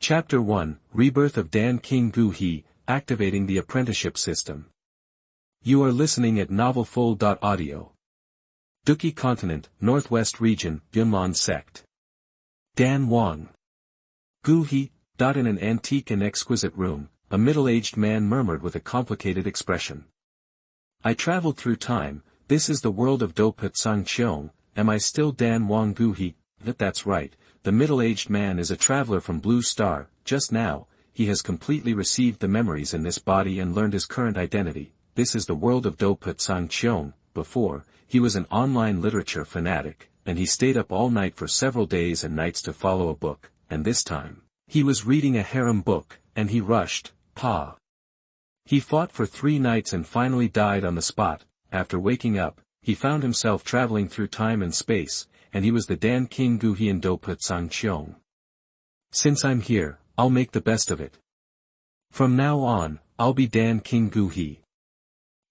Chapter 1, Rebirth of Dan King Douqi, Activating the Apprenticeship System. You are listening at novelfull.audio. Douqi Continent, Northwest Region, Yunnan Sect. Dan Wang. Douqi. In an antique and exquisite room, a middle-aged man murmured with a complicated expression. I traveled through time, this is the world of Douqi. Am I still Dan Wang Douqi? That's right, the middle-aged man is a traveler from Blue Star. Just now, he has completely received the memories in this body and learned his current identity. This is the world of Douqi. Before, he was an online literature fanatic, and he stayed up all night for several days and nights to follow a book, and this time, he was reading a harem book, and he rushed. He fought for 3 nights and finally died on the spot. After waking up, he found himself traveling through time and space, and he was the Dan King Douqi in Douqi. Since I'm here, I'll make the best of it. From now on, I'll be Dan King Douqi.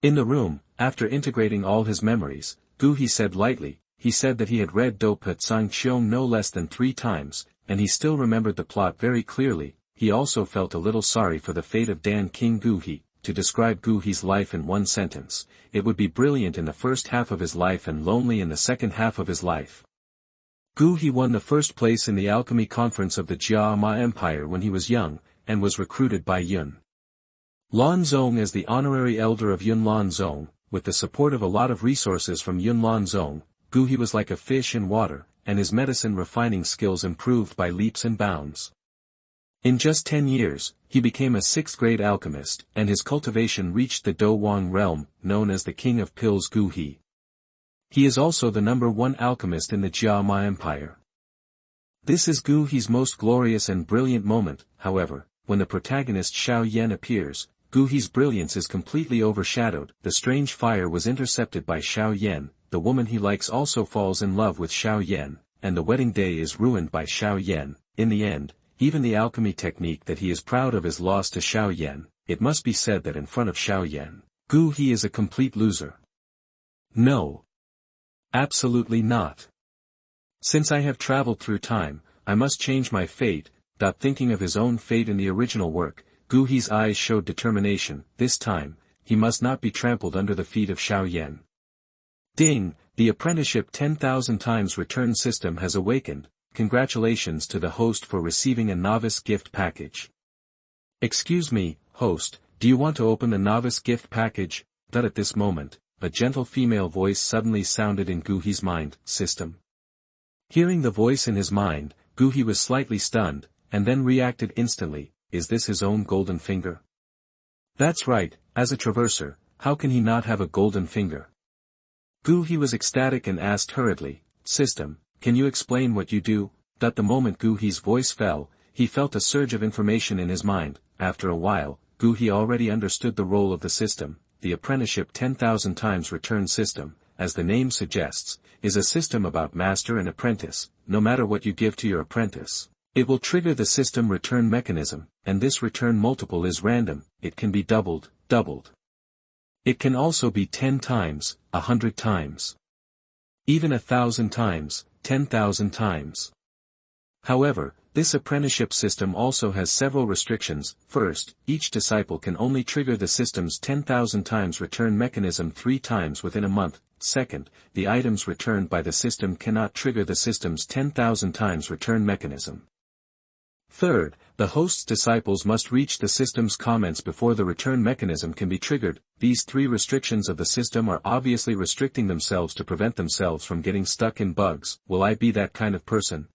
In the room, after integrating all his memories, Douqi said lightly, he said that he had read Douqi no less than 3 times, and he still remembered the plot very clearly. He also felt a little sorry for the fate of Dan King Douqi. To describe Douqi's life in one sentence, it would be brilliant in the first half of his life and lonely in the second half of his life. Douqi won the first place in the alchemy conference of the Jia Ma Empire when he was young, and was recruited by Yun Lanzong as the honorary elder of Yun Lanzong. With the support of a lot of resources from Yun Lanzong, Douqi was like a fish in water, and his medicine refining skills improved by leaps and bounds. In just 10 years, he became a 6th-grade alchemist, and his cultivation reached the Douwang realm, known as the King of Pills Douqi. He is also the #1 alchemist in the Jia Ma Empire. This is Douqi's most glorious and brilliant moment. However, when the protagonist Xiao Yan appears, Douqi's brilliance is completely overshadowed. The strange fire was intercepted by Xiao Yan, the woman he likes also falls in love with Xiao Yan, and the wedding day is ruined by Xiao Yan. In the end, even the alchemy technique that he is proud of is lost to Xiao Yan. It must be said that in front of Xiao Yan, Douqi is a complete loser. No. Absolutely not. Since I have traveled through time, I must change my fate. Thinking of his own fate in the original work, Douqi's eyes showed determination. This time, he must not be trampled under the feet of Xiao Yan. Ding, the apprenticeship 10,000 times return system has awakened. Congratulations to the host for receiving a novice gift package. Excuse me, host, do you want to open the novice gift package? At this moment, a gentle female voice suddenly sounded in Douqi's mind system. Hearing the voice in his mind, Douqi was slightly stunned, and then reacted instantly. Is this his own golden finger? That's right, as a traverser, how can he not have a golden finger? Douqi was ecstatic and asked hurriedly, system, can you explain what you do? The moment Douqi's voice fell, he felt a surge of information in his mind. After a while, Douqi already understood the role of the system. The apprenticeship 10,000 times return system, as the name suggests, is a system about master and apprentice. No matter what you give to your apprentice, it will trigger the system return mechanism, and this return multiple is random. It can be doubled. It can also be 10 times, 100 times. Even 1,000 times, 10,000 times. However, this apprenticeship system also has several restrictions. First, each disciple can only trigger the system's 10,000 times return mechanism 3 times within a month. Second, the items returned by the system cannot trigger the system's 10,000 times return mechanism. Third, the host's disciples must reach the system's comments before the return mechanism can be triggered. These 3 restrictions of the system are obviously restricting themselves to prevent themselves from getting stuck in bugs. Will I be that kind of person?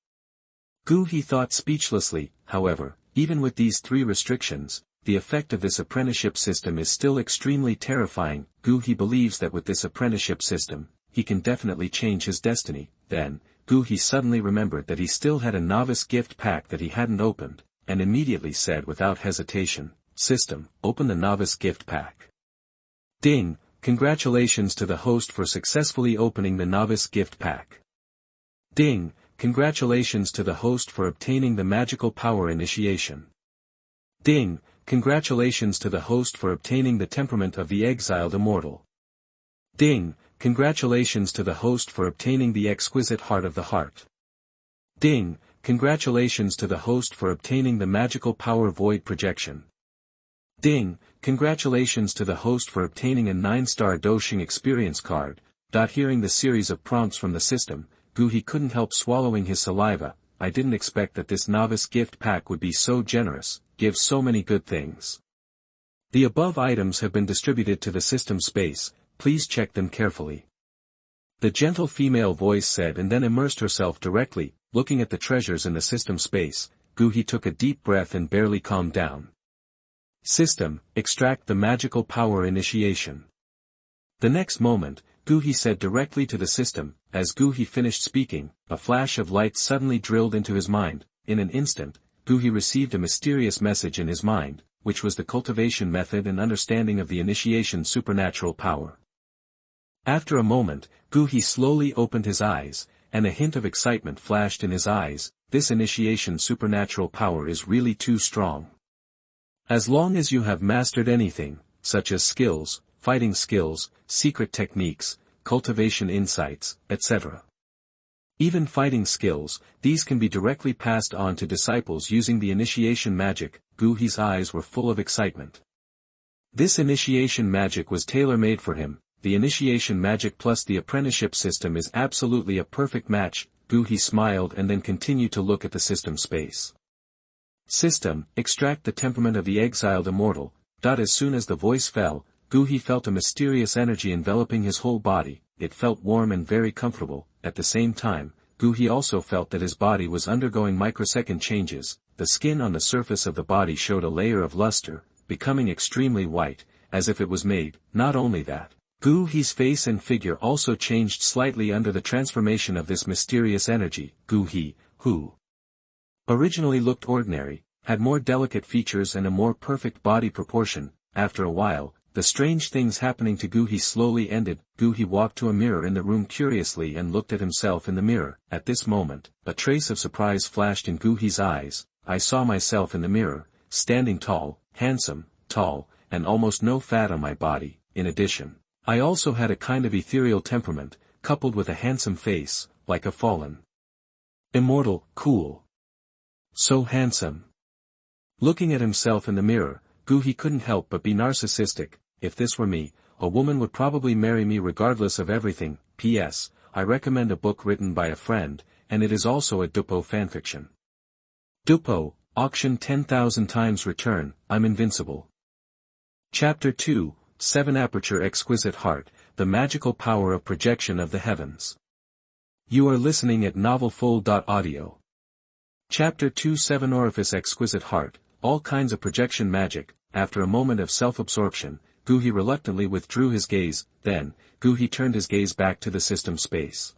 Douqi thought speechlessly. However, even with these 3 restrictions, the effect of this apprenticeship system is still extremely terrifying. Douqi believes that with this apprenticeship system, he can definitely change his destiny. Then, Douqi suddenly remembered that he still had a novice gift pack that he hadn't opened, and immediately said without hesitation, system, open the novice gift pack. Ding, congratulations to the host for successfully opening the novice gift pack. Ding, congratulations to the host for obtaining the magical power initiation. Ding, congratulations to the host for obtaining the temperament of the exiled immortal. Ding, congratulations to the host for obtaining the exquisite heart of the heart. Ding, congratulations to the host for obtaining the magical power void projection. Ding, congratulations to the host for obtaining a 9-star Douqi experience card. Hearing the series of prompts from the system, Douqi couldn't help swallowing his saliva. I didn't expect that this novice gift pack would be so generous, give so many good things. The above items have been distributed to the system space, please check them carefully. The gentle female voice said, and then immersed herself directly, looking at the treasures in the system space. Douqi took a deep breath and barely calmed down. System, extract the magical power initiation. The next moment, Douqi said directly to the system. As Douqi finished speaking, a flash of light suddenly drilled into his mind. In an instant, Douqi received a mysterious message in his mind, which was the cultivation method and understanding of the initiation supernatural power. After a moment, Douqi slowly opened his eyes, and a hint of excitement flashed in his eyes. This initiation supernatural power is really too strong. As long as you have mastered anything, such as skills, fighting skills, secret techniques, cultivation insights, etc. Even fighting skills, these can be directly passed on to disciples using the initiation magic. Douqi's eyes were full of excitement. This initiation magic was tailor-made for him. The initiation magic plus the apprenticeship system is absolutely a perfect match. Douqi smiled and then continued to look at the system space. System, extract the temperament of the exiled immortal. As soon as the voice fell, Douqi felt a mysterious energy enveloping his whole body. It felt warm and very comfortable. At the same time, Douqi also felt that his body was undergoing microsecond changes. The skin on the surface of the body showed a layer of luster, becoming extremely white, as if it was made. Not only that, Douqi's face and figure also changed slightly under the transformation of this mysterious energy. Douqi, who originally looked ordinary, had more delicate features and a more perfect body proportion. After a while, the strange things happening to Douqi slowly ended. Douqi walked to a mirror in the room curiously and looked at himself in the mirror. At this moment, a trace of surprise flashed in Douqi's eyes. I saw myself in the mirror, standing tall, handsome, and almost no fat on my body. In addition, I also had a kind of ethereal temperament, coupled with a handsome face, like a fallen immortal. Cool. So handsome. Looking at himself in the mirror, Douqi couldn't help but be narcissistic. If this were me, a woman would probably marry me regardless of everything. P.S. I recommend a book written by a friend, and it is also a Dupo fanfiction. Dupo, auction 10,000 times return, I'm invincible. Chapter 2, Seven-aperture exquisite heart, the magical power of projection of the heavens. You are listening at novelfull.audio. Chapter 2 Seven-orifice exquisite heart, all kinds of projection magic. After a moment of self-absorption, Douqi reluctantly withdrew his gaze. Then, Douqi turned his gaze back to the system space.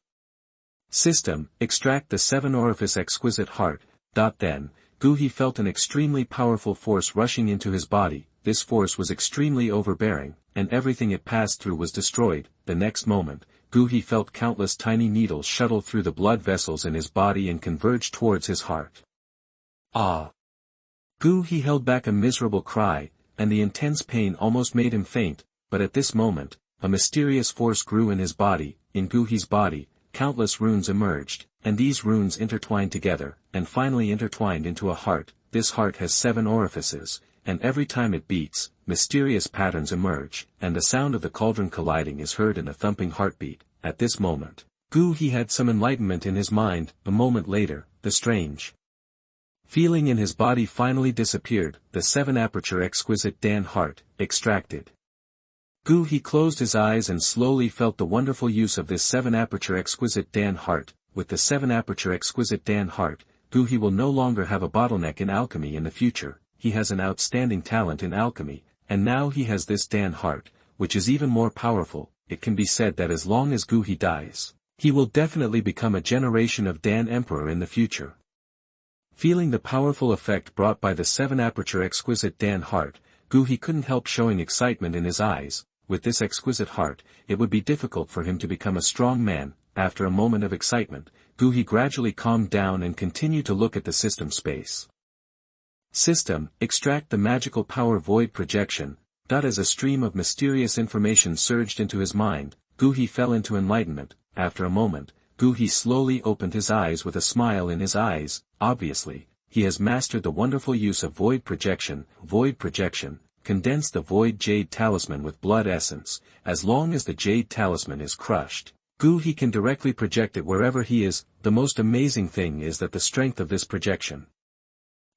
System, extract the seven-orifice exquisite heart. Then, Douqi felt an extremely powerful force rushing into his body. This force was extremely overbearing, and everything it passed through was destroyed. The next moment, Douqi felt countless tiny needles shuttle through the blood vessels in his body and converge towards his heart. Ah! Douqi held back a miserable cry, and the intense pain almost made him faint. But at this moment, a mysterious force grew in his body. In Douqi's body, countless runes emerged, and these runes intertwined together, and finally intertwined into a heart. This heart has 7 orifices, and every time it beats, mysterious patterns emerge, and the sound of the cauldron colliding is heard in a thumping heartbeat. At this moment, Douqi had some enlightenment in his mind. A moment later, the strange feeling in his body finally disappeared. The seven-aperture exquisite Dan heart, extracted. Douqi closed his eyes and slowly felt the wonderful use of this seven-aperture exquisite Dan heart. With the seven-aperture exquisite Dan heart, Douqi will no longer have a bottleneck in alchemy in the future. He has an outstanding talent in alchemy, and now he has this Dan heart, which is even more powerful. It can be said that as long as Douqi dies, he will definitely become a generation of Dan Emperor in the future. Feeling the powerful effect brought by the seven-aperture exquisite Dan heart, Douqi couldn't help showing excitement in his eyes. With this exquisite heart, it would be difficult for him to become a strong man. After a moment of excitement, Douqi gradually calmed down and continued to look at the system space. System, extract the magical power void projection. As a stream of mysterious information surged into his mind, Douqi fell into enlightenment. After a moment, Douqi slowly opened his eyes with a smile in his eyes. Obviously, he has mastered the wonderful use of void projection. Condense the void jade talisman with blood essence. As long as the jade talisman is crushed, Douqi can directly project it wherever he is. The most amazing thing is that the strength of this projection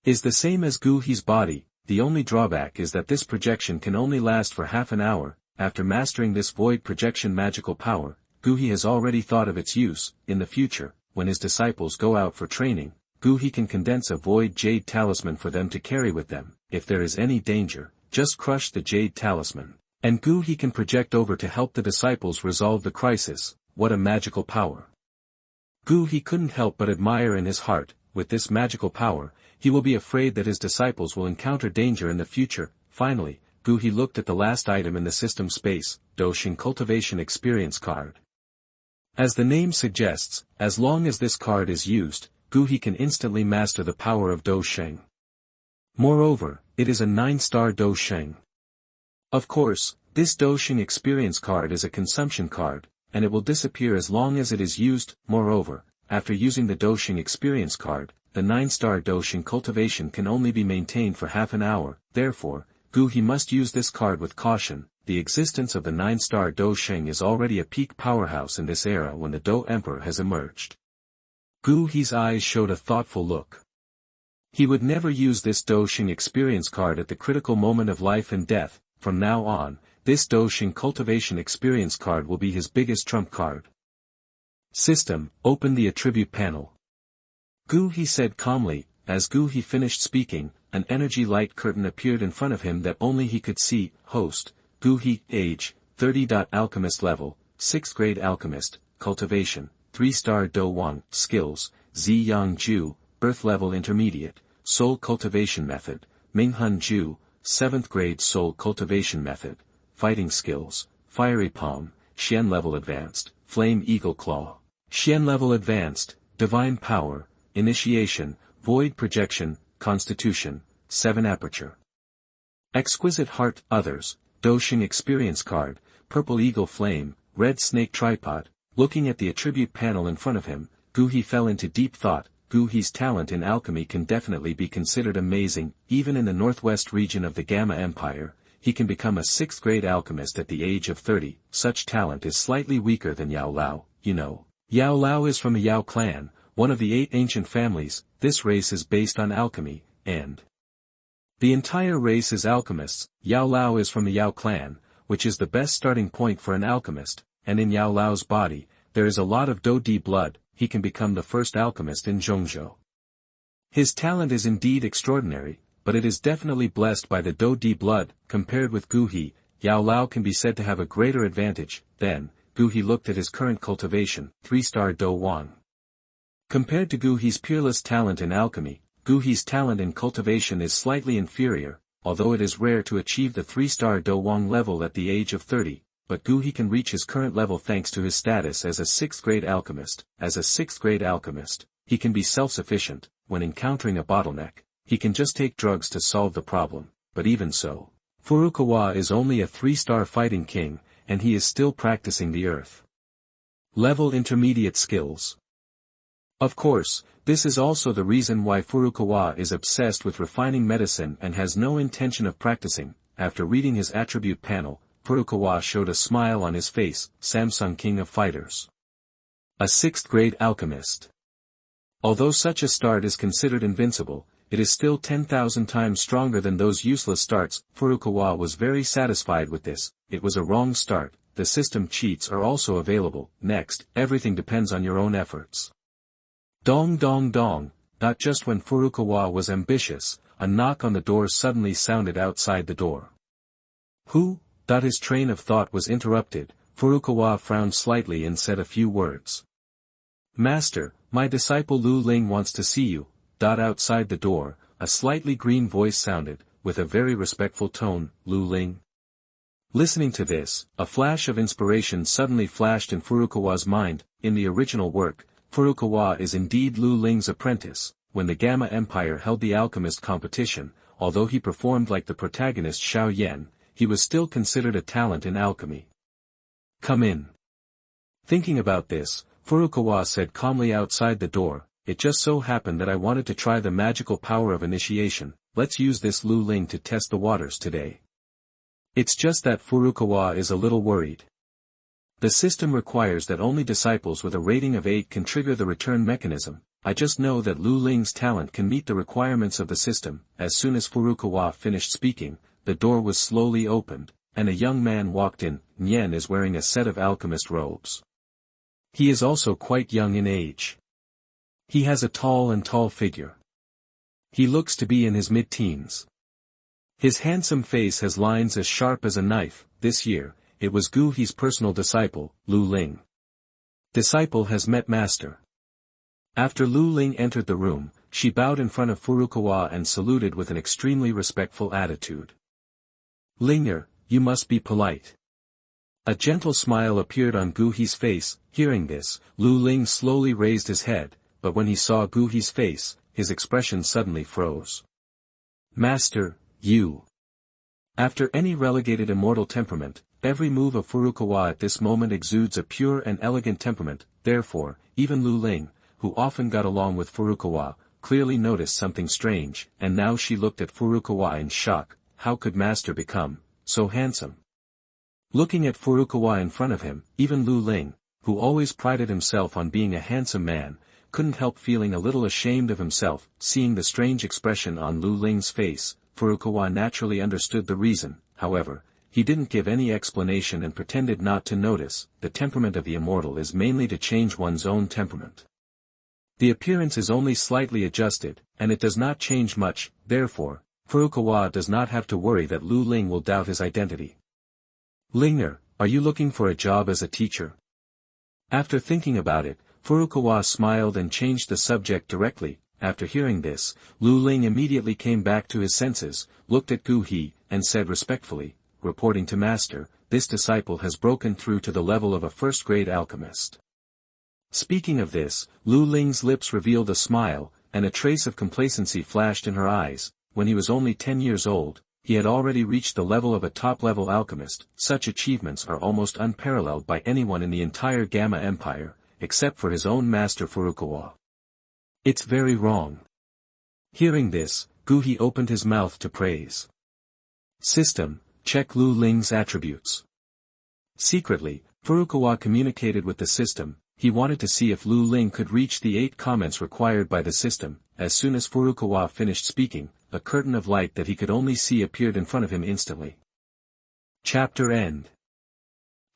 is the same as Douqi's body. The only drawback is that this projection can only last for half an hour. After mastering this void projection magical power, Douqi has already thought of its use. In the future, when his disciples go out for training, Douqi can condense a void jade talisman for them to carry with them. If there is any danger, just crush the jade talisman, and Douqi can project over to help the disciples resolve the crisis. What a magical power! Douqi couldn't help but admire in his heart. With this magical power, he will be afraid that his disciples will encounter danger in the future. Finally, Douqi looked at the last item in the system space, Douqi Cultivation Experience Card. As the name suggests, as long as this card is used, Douqi can instantly master the power of Douqi. Moreover, it is a 9-star Douqi. Of course, this Douqi Experience Card is a consumption card, and it will disappear as long as it is used. Moreover, after using the Douqi Experience Card, the 9-star Douqi cultivation can only be maintained for half an hour. Therefore, Douqi must use this card with caution. The existence of the 9-star Douqi is already a peak powerhouse in this era when the Dou Emperor has emerged. Douqi's eyes showed a thoughtful look. He would never use this Douqi Experience Card at the critical moment of life and death. From now on, this Douqi Cultivation Experience Card will be his biggest trump card. System, open the attribute panel. Douqi said calmly. As Douqi finished speaking, an energy light curtain appeared in front of him that only he could see. Host, Douqi, age, 30. Alchemist level, 6th grade alchemist, cultivation, 3-star Do Wang, skills, Zi Yang Ju, birth level intermediate, soul cultivation method, Minghun Ju, 7th grade soul cultivation method, fighting skills, fiery palm, Xian level advanced, flame eagle claw, Xian level advanced, divine power, initiation, void projection, constitution, 7-aperture. Exquisite heart, others, Douqi Experience Card, purple eagle flame, red snake tripod. Looking at the attribute panel in front of him, Douqi fell into deep thought. Douqi's talent in alchemy can definitely be considered amazing. Even in the northwest region of the Gamma Empire, he can become a 6th grade alchemist at the age of 30. Such talent is slightly weaker than Yao Lao. You know, Yao Lao is from the Yao clan, one of the 8 ancient families. This race is based on alchemy, and the entire race is alchemists. Yao Lao is from the Yao clan, which is the best starting point for an alchemist, and in Yao Lao's body, there is a lot of Dou Di blood. He can become the first alchemist in Zhongzhou. His talent is indeed extraordinary, but it is definitely blessed by the Dou Di blood. Compared with Douqi, Yao Lao can be said to have a greater advantage. Then, Douqi looked at his current cultivation, 3-star Do Wang. Compared to Douqi's peerless talent in alchemy, Douqi's talent in cultivation is slightly inferior, although it is rare to achieve the 3-star Do Wang level at the age of 30. But Douqi can reach his current level thanks to his status as a 6th grade alchemist. As a 6th grade alchemist, he can be self-sufficient. When encountering a bottleneck, he can just take drugs to solve the problem. But even so, Furukawa is only a 3-star fighting king, and he is still practicing the earth level intermediate skills. Of course, this is also the reason why Furukawa is obsessed with refining medicine and has no intention of practicing. After reading his attribute panel, Furukawa showed a smile on his face. Samsung King of Fighters, a 6th grade alchemist. Although such a start is considered invincible, it is still 10,000 times stronger than those useless starts. Furukawa was very satisfied with this. It was a wrong start. The system cheats are also available. Next, everything depends on your own efforts. Dong dong dong. Not just when Furukawa was ambitious, a knock on the door suddenly sounded outside the door. Who? His train of thought was interrupted. Furukawa frowned slightly and said a few words. Master, my disciple Lu Ling wants to see you. Outside the door, a slightly green voice sounded, with a very respectful tone. Lu Ling. Listening to this, a flash of inspiration suddenly flashed in Furukawa's mind. In the original work, Furukawa is indeed Lu Ling's apprentice. When the Gamma Empire held the alchemist competition, although he performed like the protagonist Xiao Yan, he was still considered a talent in alchemy. Come in. Thinking about this, Furukawa said calmly outside the door, "It just so happened that I wanted to try the magical power of initiation. Let's use this Ling to test the waters today." It's just that Furukawa is a little worried. The system requires that only disciples with a rating of 8 can trigger the return mechanism. I just know that Ling's talent can meet the requirements of the system. As soon as Furukawa finished speaking, the door was slowly opened, and a young man walked in. Nyen is wearing a set of alchemist robes. He is also quite young in age. He has a tall figure. He looks to be in his mid-teens. His handsome face has lines as sharp as a knife. This year, it was Guhi's personal disciple, Ling. Disciple has met master. After Ling entered the room, she bowed in front of Furukawa and saluted with an extremely respectful attitude. "Linger, you must be polite." A gentle smile appeared on Guhi's face. Hearing this, Ling slowly raised his head, but when he saw Guhi's face, his expression suddenly froze. "Master, you." After any relegated immortal temperament, every move of Furukawa at this moment exudes a pure and elegant temperament. Therefore, even Ling, who often got along with Furukawa, clearly noticed something strange, and now she looked at Furukawa in shock. How could master become so handsome? Looking at Furukawa in front of him, even Ling, who always prided himself on being a handsome man, couldn't help feeling a little ashamed of himself. Seeing the strange expression on Ling's face, Furukawa naturally understood the reason. However, he didn't give any explanation and pretended not to notice. The temperament of the immortal is mainly to change one's own temperament. The appearance is only slightly adjusted, and it does not change much. Therefore, Furukawa does not have to worry that Ling will doubt his identity. "Linger, are you looking for a job as a teacher?" After thinking about it, Furukawa smiled and changed the subject directly. After hearing this, Ling immediately came back to his senses, looked at Guhi, and said respectfully, "Reporting to master, this disciple has broken through to the level of a first-grade alchemist." Speaking of this, Ling's lips revealed a smile, and a trace of complacency flashed in her eyes. When he was only 10 years old, he had already reached the level of a top-level alchemist. Such achievements are almost unparalleled by anyone in the entire Gamma Empire, except for his own master Furukawa. It's very wrong. Hearing this, Guhi opened his mouth to praise. System, check Ling's attributes. Secretly, Furukawa communicated with the system. He wanted to see if Ling could reach the 8 comments required by the system. As soon as Furukawa finished speaking, a curtain of light that he could only see appeared in front of him instantly. Chapter End.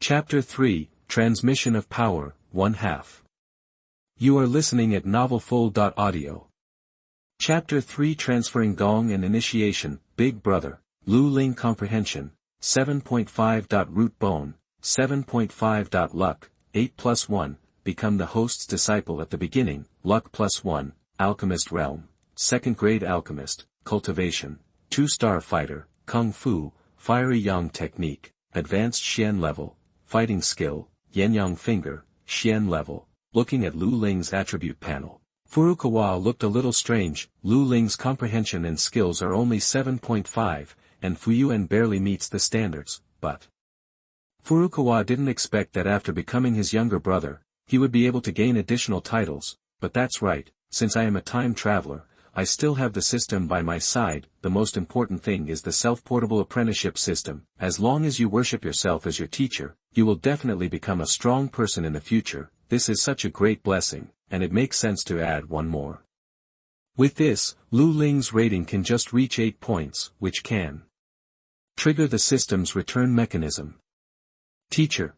Chapter 3, Transmission of Power, 1/2. You are listening at novelfull.audio. Chapter 3, Transferring Gong and Initiation, Big Brother, Ling Comprehension, 7.5. Root Bone, 7.5. Luck, 8+1, Become the host's disciple at the beginning, Luck +1, Alchemist Realm, 2nd grade Alchemist, Cultivation, 2-star Fighter, Kung Fu, Fiery Yang Technique, Advanced Xian Level, Fighting Skill, Yen-Yang Finger, Xian Level. Looking at Ling's attribute panel, Furukawa looked a little strange. Ling's comprehension and skills are only 7.5, and Fuyuan barely meets the standards, but Furukawa didn't expect that after becoming his younger brother, he would be able to gain additional titles. But that's right, since I am a time traveler, I still have the system by my side. The most important thing is the self-portable apprenticeship system. As long as you worship yourself as your teacher, you will definitely become a strong person in the future. This is such a great blessing, and it makes sense to add one more. With this, Ling's rating can just reach 8 points, which can trigger the system's return mechanism. Teacher.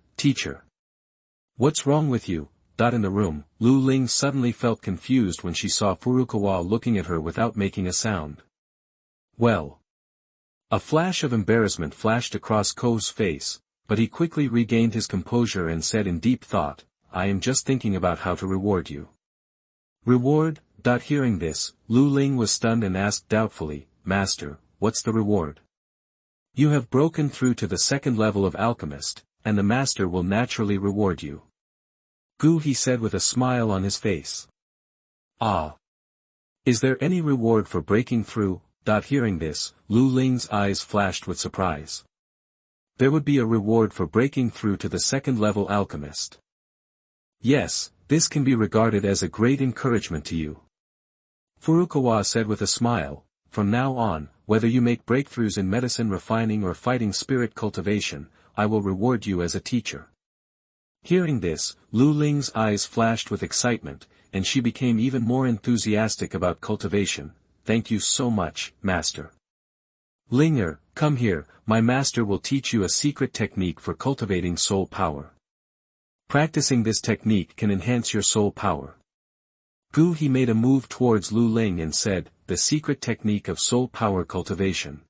What's wrong with you? In the room, Ling suddenly felt confused when she saw Furukawa looking at her without making a sound. Well. A flash of embarrassment flashed across Ko's face, but he quickly regained his composure and said in deep thought, "I am just thinking about how to reward you." Reward? Hearing this, Ling was stunned and asked doubtfully, "Master, what's the reward?" "You have broken through to the 2nd level of alchemist, and the master will naturally reward you." He said with a smile on his face. "Ah. Is there any reward for breaking through?" Hearing this, Ling's eyes flashed with surprise. There would be a reward for breaking through to the 2nd level alchemist. Yes, This can be regarded as a great encouragement to you. Furukawa said with a smile, from now on, whether you make breakthroughs in medicine refining or fighting spirit cultivation, I will reward you as a teacher. Hearing this, Lu Ling's eyes flashed with excitement, and she became even more enthusiastic about cultivation. Thank you so much, master. Linger, come here, my master will teach you a secret technique for cultivating soul power. Practicing this technique can enhance your soul power. He made a move towards Lu Ling and said, the secret technique of soul power cultivation.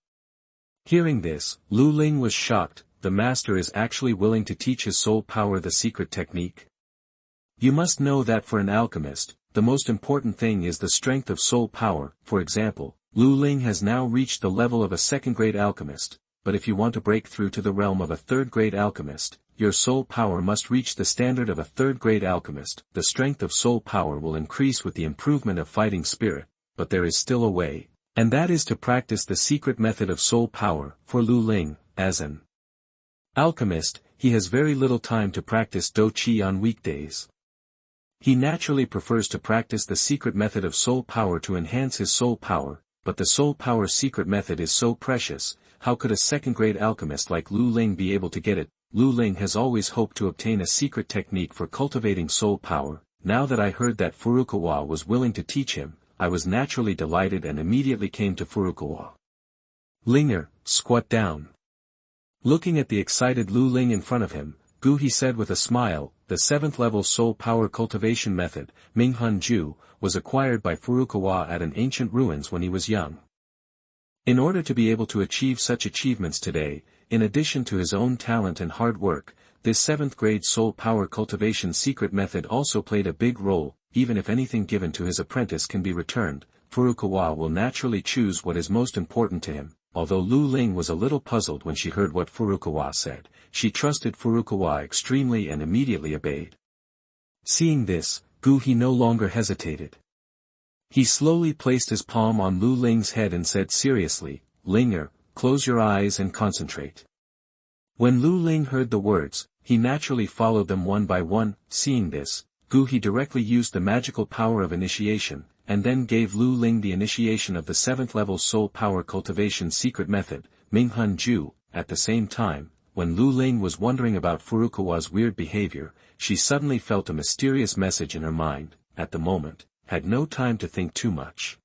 Hearing this, Lu Ling was shocked. The master is actually willing to teach his soul power the secret technique. You must know that for an alchemist, the most important thing is the strength of soul power. For example, Lu Ling has now reached the level of a second-grade alchemist, but if you want to break through to the realm of a third-grade alchemist, your soul power must reach the standard of a third-grade alchemist. The strength of soul power will increase with the improvement of fighting spirit, but there is still a way, and that is to practice the secret method of soul power. For Lu Ling, as an alchemist, he has very little time to practice Douqi on weekdays. He naturally prefers to practice the secret method of soul power to enhance his soul power, but the soul power secret method is so precious, how could a second-grade alchemist like Lu Ling be able to get it? Lu Ling has always hoped to obtain a secret technique for cultivating soul power. Now that I heard that Furukawa was willing to teach him, I was naturally delighted and immediately came to Furukawa. Linger, squat down. Looking at the excited Lu Ling in front of him, He said with a smile, the 7th level soul power cultivation method, Minghan-ju, was acquired by Furukawa at an ancient ruins when he was young. In order to be able to achieve such achievements today, in addition to his own talent and hard work, this 7th grade soul power cultivation secret method also played a big role. Even if anything given to his apprentice can be returned, Furukawa will naturally choose what is most important to him. Although Lu Ling was a little puzzled when she heard what Furukawa said, she trusted Furukawa extremely and immediately obeyed. Seeing this, He no longer hesitated. He slowly placed his palm on Lu Ling's head and said seriously, Linger, close your eyes and concentrate. When Lu Ling heard the words, he naturally followed them one by one. Seeing this, He directly used the magical power of initiation, and then gave Lu Ling the initiation of the 7th level soul power cultivation secret method, Minghan-ju. At the same time, when Lu Ling was wondering about Furukawa's weird behavior, she suddenly felt a mysterious message in her mind. At the moment, had no time to think too much.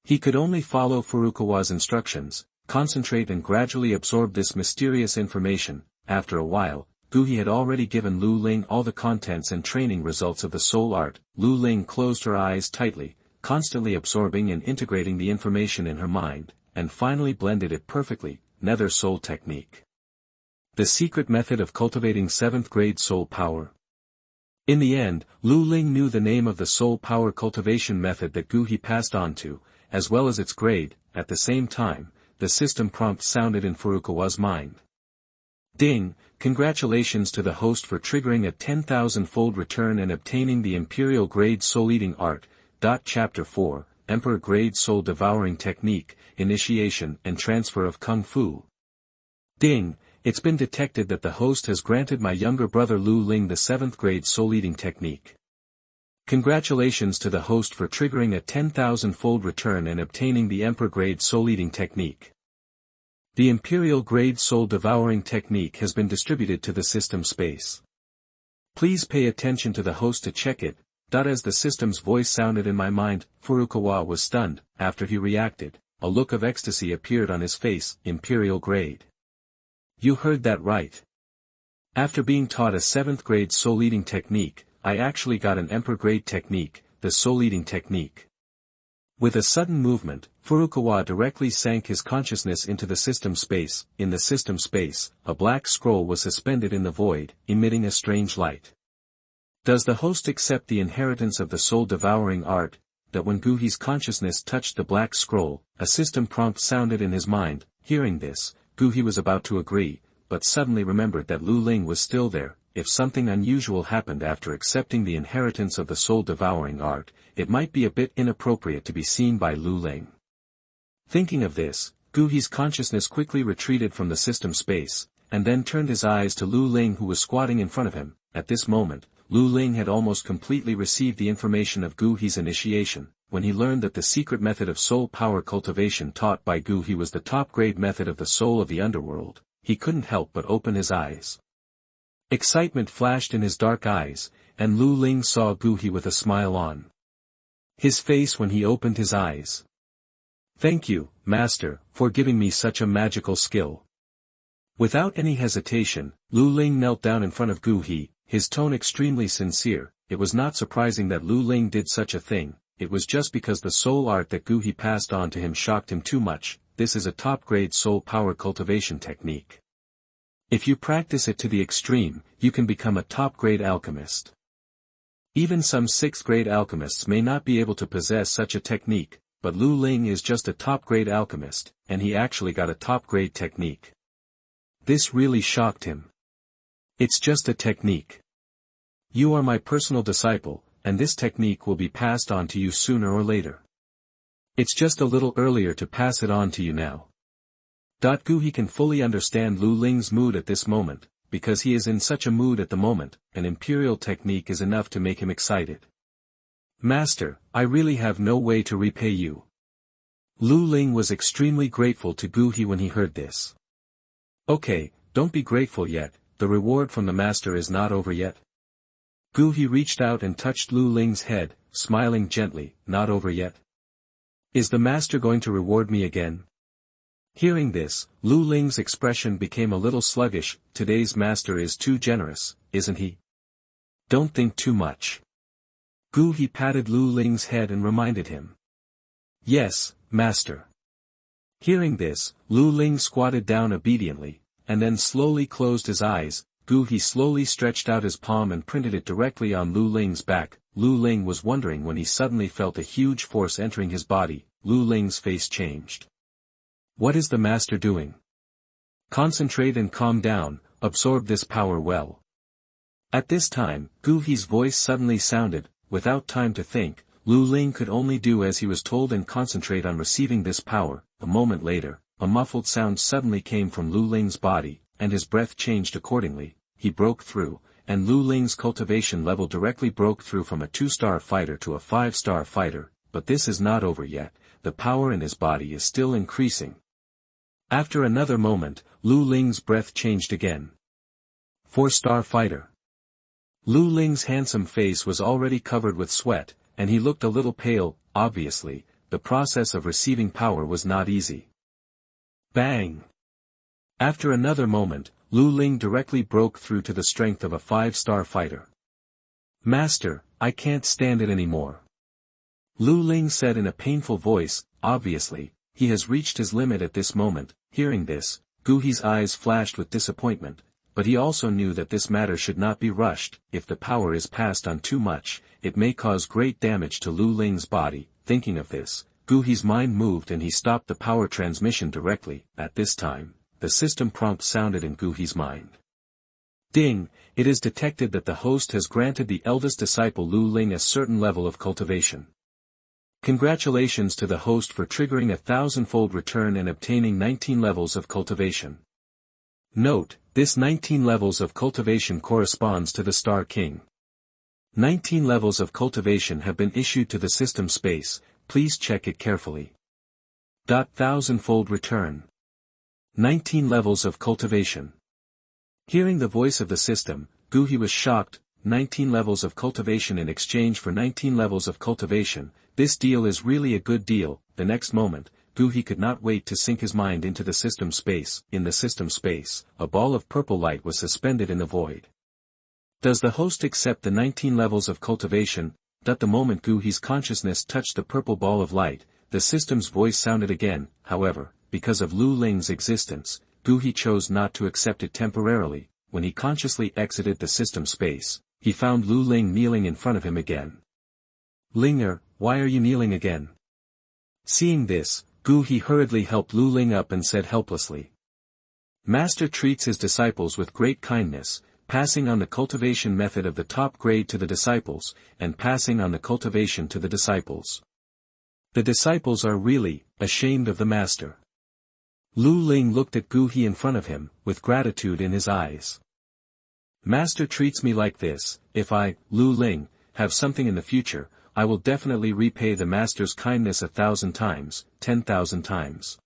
He could only follow Furukawa's instructions, concentrate and gradually absorb this mysterious information. After a while, He had already given Lu Ling all the contents and training results of the soul art. Lu Ling closed her eyes tightly, constantly absorbing and integrating the information in her mind, and finally blended it perfectly. Nether soul technique. The secret method of cultivating 7th grade soul power. In the end, Lu Ling knew the name of the soul power cultivation method that He passed on to, as well as its grade. At the same time, the system prompt sounded in Furukawa's mind. Ding! Congratulations to the host for triggering a 10,000-fold return and obtaining the Imperial Grade Soul Eating Art. Chapter 4, Emperor Grade Soul Devouring Technique, Initiation and Transfer of Kung Fu. Ding! It's been detected that the host has granted my younger brother Lu Ling the 7th grade soul eating technique. Congratulations to the host for triggering a 10,000-fold return and obtaining the Emperor Grade Soul Eating Technique. The Imperial Grade Soul Devouring Technique has been distributed to the system space. Please pay attention to the host to check it. As the system's voice sounded in my mind, Furukawa was stunned. After he reacted, a look of ecstasy appeared on his face. Imperial Grade. You heard that right. After being taught a 7th grade soul eating technique, I actually got an Emperor Grade technique, the soul eating technique. With a sudden movement, Furukawa directly sank his consciousness into the system space. In the system space, a black scroll was suspended in the void, emitting a strange light. Does the host accept the inheritance of the soul devouring art? That when Guhi's consciousness touched the black scroll, a system prompt sounded in his mind. Hearing this, Guhi was about to agree, but suddenly remembered that Lu Ling was still there. If something unusual happened after accepting the inheritance of the soul devouring art, it might be a bit inappropriate to be seen by Lu Ling. Thinking of this, Guhi's consciousness quickly retreated from the system space, and then turned his eyes to Lu Ling who was squatting in front of him. At this moment, Lu Ling had almost completely received the information of Gu He's initiation. When he learned that the secret method of soul power cultivation taught by Gu He was the top-grade method of the soul of the underworld, he couldn't help but open his eyes. Excitement flashed in his dark eyes, and Lu Ling saw Gu He with a smile on his face when he opened his eyes. "Thank you, Master, for giving me such a magical skill." Without any hesitation, Lu Ling knelt down in front of Gu He, his tone extremely sincere. It was not surprising that Lu Ling did such a thing. It was just because the soul art that Gu He passed on to him shocked him too much. This is a top-grade soul power cultivation technique. If you practice it to the extreme, you can become a top-grade alchemist. Even some 6th-grade alchemists may not be able to possess such a technique, but Lu Ling is just a top-grade alchemist, and he actually got a top-grade technique. This really shocked him. "It's just a technique. You are my personal disciple, and this technique will be passed on to you sooner or later. It's just a little earlier to pass it on to you now." Gu He can fully understand Lu Ling's mood at this moment, because he is in such a mood at the moment. An imperial technique is enough to make him excited. "Master, I really have no way to repay you." Lu Ling was extremely grateful to Gu He when he heard this. "Okay, don't be grateful yet, the reward from the master is not over yet." Gu He reached out and touched Lu Ling's head, smiling gently. "Not over yet? Is the master going to reward me again?" Hearing this, Lu Ling's expression became a little sluggish. "Today's master is too generous, isn't he? Don't think too much." Gu He patted Lu Ling's head and reminded him. "Yes, master." Hearing this, Lu Ling squatted down obediently, and then slowly closed his eyes. Gu He slowly stretched out his palm and printed it directly on Lu Ling's back. Lu Ling was wondering when he suddenly felt a huge force entering his body. Lu Ling's face changed. "What is the master doing? Concentrate and calm down, absorb this power well." At this time, Gu He's voice suddenly sounded. Without time to think, Lu Ling could only do as he was told and concentrate on receiving this power. A moment later, a muffled sound suddenly came from Lu Ling's body, and his breath changed accordingly. He broke through, and Lu Ling's cultivation level directly broke through from a 2-star fighter to a 5-star fighter. But this is not over yet. The power in his body is still increasing. After another moment, Lu Ling's breath changed again. 4-star fighter. Lu Ling's handsome face was already covered with sweat, and he looked a little pale. Obviously, the process of receiving power was not easy. Bang! After another moment, Lu Ling directly broke through to the strength of a 5-star fighter. "Master, I can't stand it anymore," Lu Ling said in a painful voice. Obviously, he has reached his limit at this moment. Hearing this, Gu He's eyes flashed with disappointment, but he also knew that this matter should not be rushed. If the power is passed on too much, it may cause great damage to Lu Ling's body. Thinking of this, Gu He's mind moved and he stopped the power transmission directly. At this time, the system prompt sounded in Gu He's mind. "Ding, it is detected that the host has granted the eldest disciple Lu Ling a certain level of cultivation. Congratulations to the host for triggering a 1,000-fold return and obtaining 19 levels of cultivation. Note, this 19 levels of cultivation corresponds to the Star King. 19 levels of cultivation have been issued to the system space, please check it carefully. 1,000-fold return. 19 levels of cultivation." Hearing the voice of the system, Gu He was shocked. 19 levels of cultivation in exchange for 19 levels of cultivation, this deal is really a good deal. The next moment, Gu He could not wait to sink his mind into the system space. In the system space, a ball of purple light was suspended in the void. Does the host accept the 19 levels of cultivation? At the moment Gu He's consciousness touched the purple ball of light, the system's voice sounded again. However, because of Lu Ling's existence, Gu He chose not to accept it temporarily. When he consciously exited the system space, he found Lu Ling kneeling in front of him again. "Linger, why are you kneeling again?" Seeing this, Gu He hurriedly helped Lu Ling up and said helplessly. "Master treats his disciples with great kindness, passing on the cultivation method of the top grade to the disciples, and passing on the cultivation to the disciples. The disciples are really ashamed of the master." Lu Ling looked at Gu He in front of him, with gratitude in his eyes. Master treats me like this, if I, Lu Ling, have something in the future, I will definitely repay the Master's kindness 1,000 times, 10,000 times.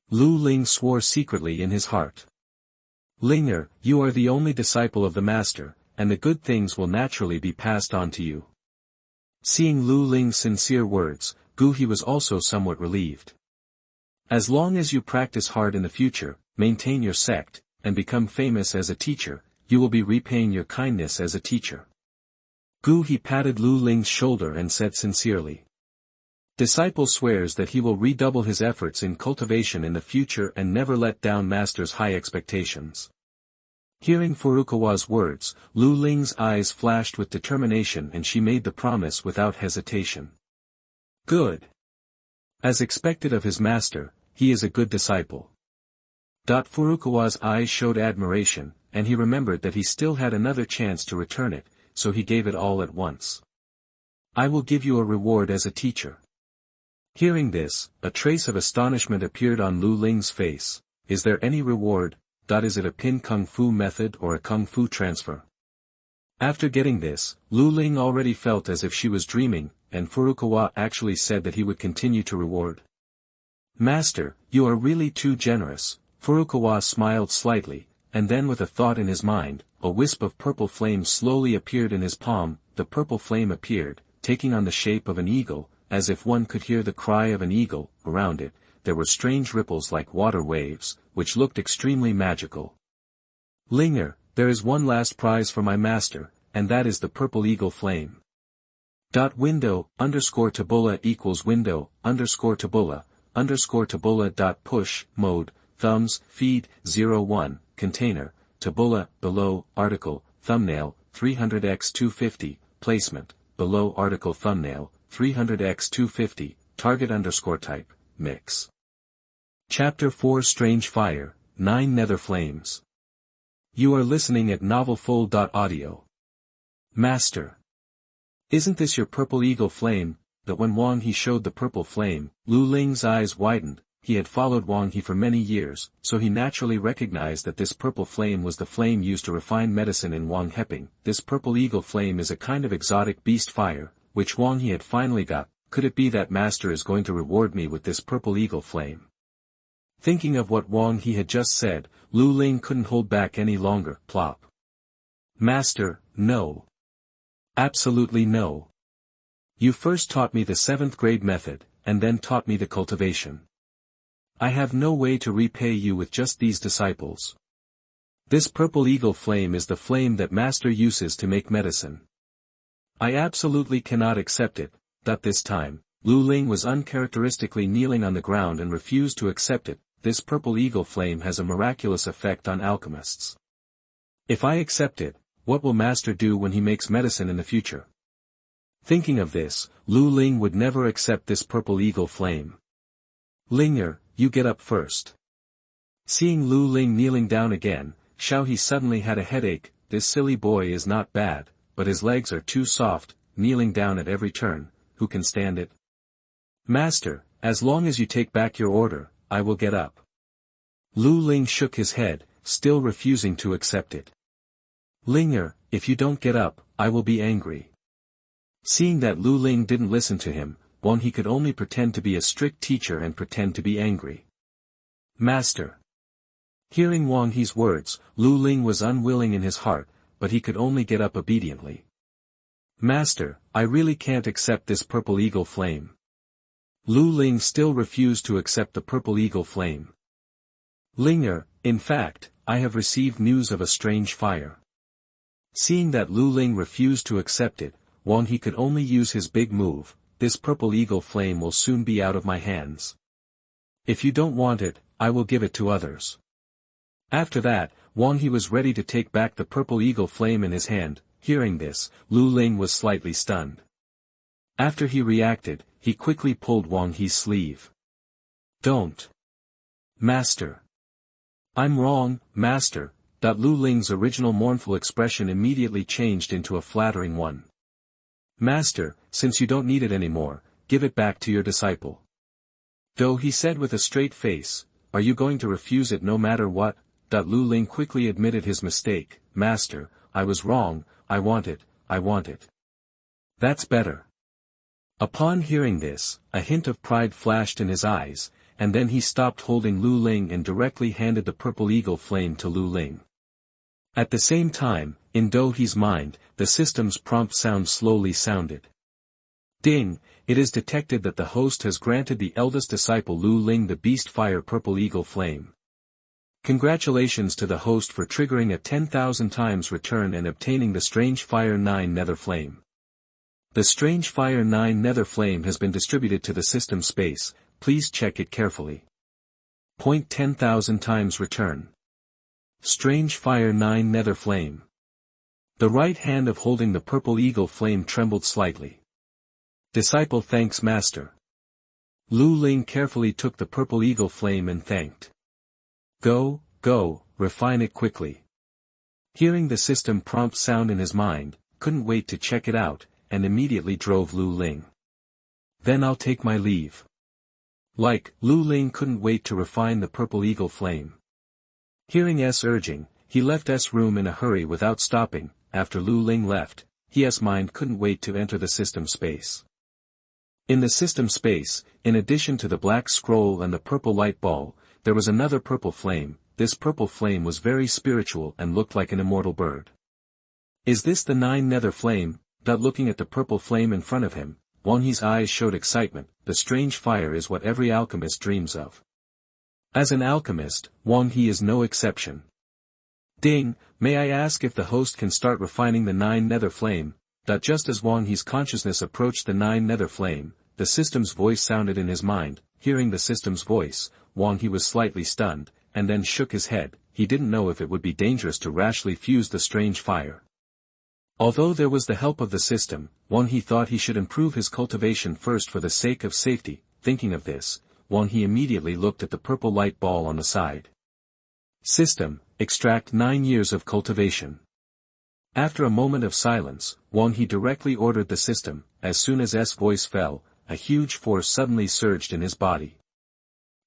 Lu Ling swore secretly in his heart. Linger, you are the only disciple of the Master, and the good things will naturally be passed on to you. Seeing Lu Ling's sincere words, Guhi was also somewhat relieved. As long as you practice hard in the future, maintain your sect, and become famous as a teacher, you will be repaying your kindness as a teacher. Guhi patted Lu Ling's shoulder and said sincerely. Disciple swears that he will redouble his efforts in cultivation in the future and never let down Master's high expectations. Hearing Furukawa's words, Lu Ling's eyes flashed with determination and she made the promise without hesitation. Good. As expected of his master, he is a good disciple. Furukawa's eyes showed admiration, and he remembered that he still had another chance to return it, so he gave it all at once. I will give you a reward as a teacher. Hearing this, a trace of astonishment appeared on Lu Ling's face. Is there any reward? Is it a pin kung fu method or a kung fu transfer? After getting this, Lu Ling already felt as if she was dreaming, and Furukawa actually said that he would continue to reward. Master, you are really too generous. Furukawa smiled slightly, and then with a thought in his mind, a wisp of purple flame slowly appeared in his palm. The purple flame appeared, taking on the shape of an eagle, as if one could hear the cry of an eagle. Around it, there were strange ripples like water waves, which looked extremely magical. Linger, there is one last prize for my master, and that is the purple eagle flame. Window, _tabula equals window, _tabula, _tabula. Mode, thumbs, feed, 01, container, tabula, below, article, thumbnail, 300x250, placement, below article thumbnail, 300x250, target _type, mix. Chapter 4 Strange Fire, 9 Nether Flames. You are listening at novelfull.audio. Master. Isn't this your purple eagle flame? That when Wang He showed the purple flame, Lu Ling's eyes widened. He had followed Wang He for many years, so he naturally recognized that this purple flame was the flame used to refine medicine in Wang Heping. This purple eagle flame is a kind of exotic beast fire, which Wang He had finally got. Could it be that Master is going to reward me with this purple eagle flame? Thinking of what Wang He had just said, Lu Ling couldn't hold back any longer. Plop. Master, no. Absolutely no. You first taught me the 7th grade method, and then taught me the cultivation. I have no way to repay you with just these disciples. This purple eagle flame is the flame that Master uses to make medicine. I absolutely cannot accept it. This time, Lu Ling was uncharacteristically kneeling on the ground and refused to accept it. This purple eagle flame has a miraculous effect on alchemists. If I accept it, what will Master do when he makes medicine in the future? Thinking of this, Lu Ling would never accept this purple eagle flame. Linger, you get up first. Seeing Lu Ling kneeling down again, Xiao He suddenly had a headache. This silly boy is not bad, but his legs are too soft, kneeling down at every turn. Who can stand it? Master, as long as you take back your order, I will get up. Lu Ling shook his head, still refusing to accept it. Linger, if you don't get up, I will be angry. Seeing that Lu Ling didn't listen to him, Wang He could only pretend to be a strict teacher and pretend to be angry. Master. Hearing Wang He's words, Lu Ling was unwilling in his heart, but he could only get up obediently. Master, I really can't accept this purple eagle flame. Lu Ling still refused to accept the purple eagle flame. Linger, in fact, I have received news of a strange fire. Seeing that Lu Ling refused to accept it, Wang He could only use his big move. This purple eagle flame will soon be out of my hands. If you don't want it, I will give it to others. After that, Wang He was ready to take back the purple eagle flame in his hand. Hearing this, Lu Ling was slightly stunned. After he reacted, he quickly pulled Wang He's sleeve. Don't. Master. I'm wrong, Master. Lu Ling's original mournful expression immediately changed into a flattering one. Master, since you don't need it anymore, give it back to your disciple. Though he said with a straight face, are you going to refuse it no matter what? Lu Ling quickly admitted his mistake. Master, I was wrong, I want it, I want it. That's better. Upon hearing this, a hint of pride flashed in his eyes, and then he stopped holding Lu Ling and directly handed the purple eagle flame to Lu Ling. At the same time, in Douqi's mind, the system's prompt sound slowly sounded. Ding, it is detected that the host has granted the eldest disciple Lu Ling the beast fire purple eagle flame. Congratulations to the host for triggering a 10,000 times return and obtaining the strange fire 9 nether flame. The strange fire 9 nether flame has been distributed to the system space, please check it carefully. 10,000 times return. Strange fire 9 nether flame. The right hand of holding the purple eagle flame trembled slightly. Disciple thanks Master. Lu Ling carefully took the purple eagle flame and thanked. Go, refine it quickly. Hearing the system prompt sound in his mind, couldn't wait to check it out, and immediately drove Lu Ling. Then I'll take my leave. Lu Ling couldn't wait to refine the purple eagle flame. Hearing S urging, he left S room in a hurry without stopping. After Lu Ling left, his mind couldn't wait to enter the system space. In the system space, in addition to the black scroll and the purple light ball, there was another purple flame. This purple flame was very spiritual and looked like an immortal bird. Is this the 9 nether flame? Looking at the purple flame in front of him, Wang He's eyes showed excitement. The strange fire is what every alchemist dreams of. As an alchemist, Wang He is no exception. Ding, may I ask if the host can start refining the 9 nether flame? Just as Wang He's consciousness approached the 9 nether flame, the system's voice sounded in his mind. Hearing the system's voice, Wang He was slightly stunned, and then shook his head. He didn't know if it would be dangerous to rashly fuse the strange fire. Although there was the help of the system, Wang He thought he should improve his cultivation first for the sake of safety. Thinking of this, Wang He immediately looked at the purple light ball on the side. System, extract 9 years of cultivation. After a moment of silence, Wang He directly ordered the system. As soon as S voice fell, a huge force suddenly surged in his body.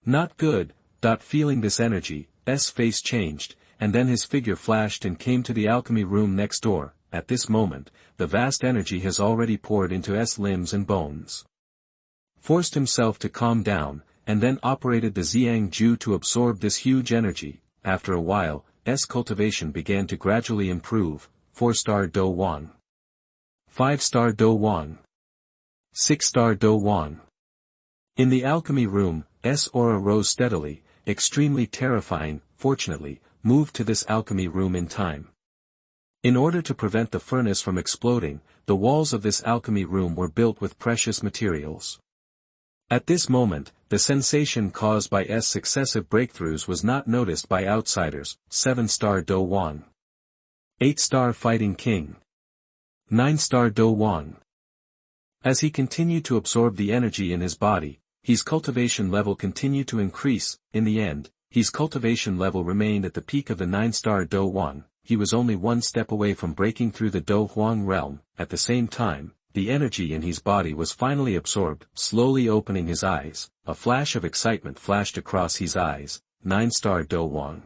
Not good. Feeling this energy, S face changed, and then his figure flashed and came to the alchemy room next door. At this moment, the vast energy has already poured into S limbs and bones. Forced himself to calm down, and then operated the Xiang Ju to absorb this huge energy. After a while, S cultivation began to gradually improve. 4-star Do Wang. 5-star Do Wang. 6-star Do Wang. In the alchemy room, S aura rose steadily, extremely terrifying. Fortunately, moved to this alchemy room in time. In order to prevent the furnace from exploding, the walls of this alchemy room were built with precious materials. At this moment, the sensation caused by S successive breakthroughs was not noticed by outsiders. 7-star Do Wang. 8-star Fighting King. 9-star Do Wang. As he continued to absorb the energy in his body, his cultivation level continued to increase. In the end, his cultivation level remained at the peak of the 9-star Do Wang. He was only one step away from breaking through the Do Huang realm. At the same time, the energy in his body was finally absorbed. Slowly opening his eyes, a flash of excitement flashed across his eyes. 9-star Do Wang.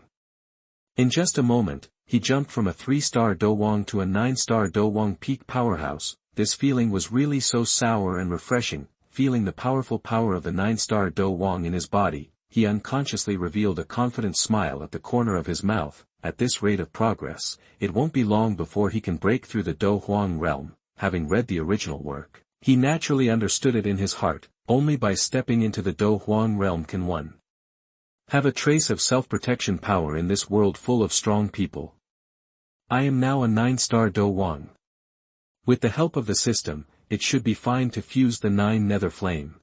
In just a moment, he jumped from a 3-star Do Wang to a 9-star Do Wang peak powerhouse. This feeling was really so sour and refreshing. Feeling the powerful power of the 9-star Do Wang in his body, he unconsciously revealed a confident smile at the corner of his mouth. At this rate of progress, it won't be long before he can break through the Do Huang realm. Having read the original work, he naturally understood it in his heart. Only by stepping into the Do Huang realm can one have a trace of self-protection power in this world full of strong people. I am now a 9-star Do Wang. With the help of the system, it should be fine to fuse the 9 nether flame.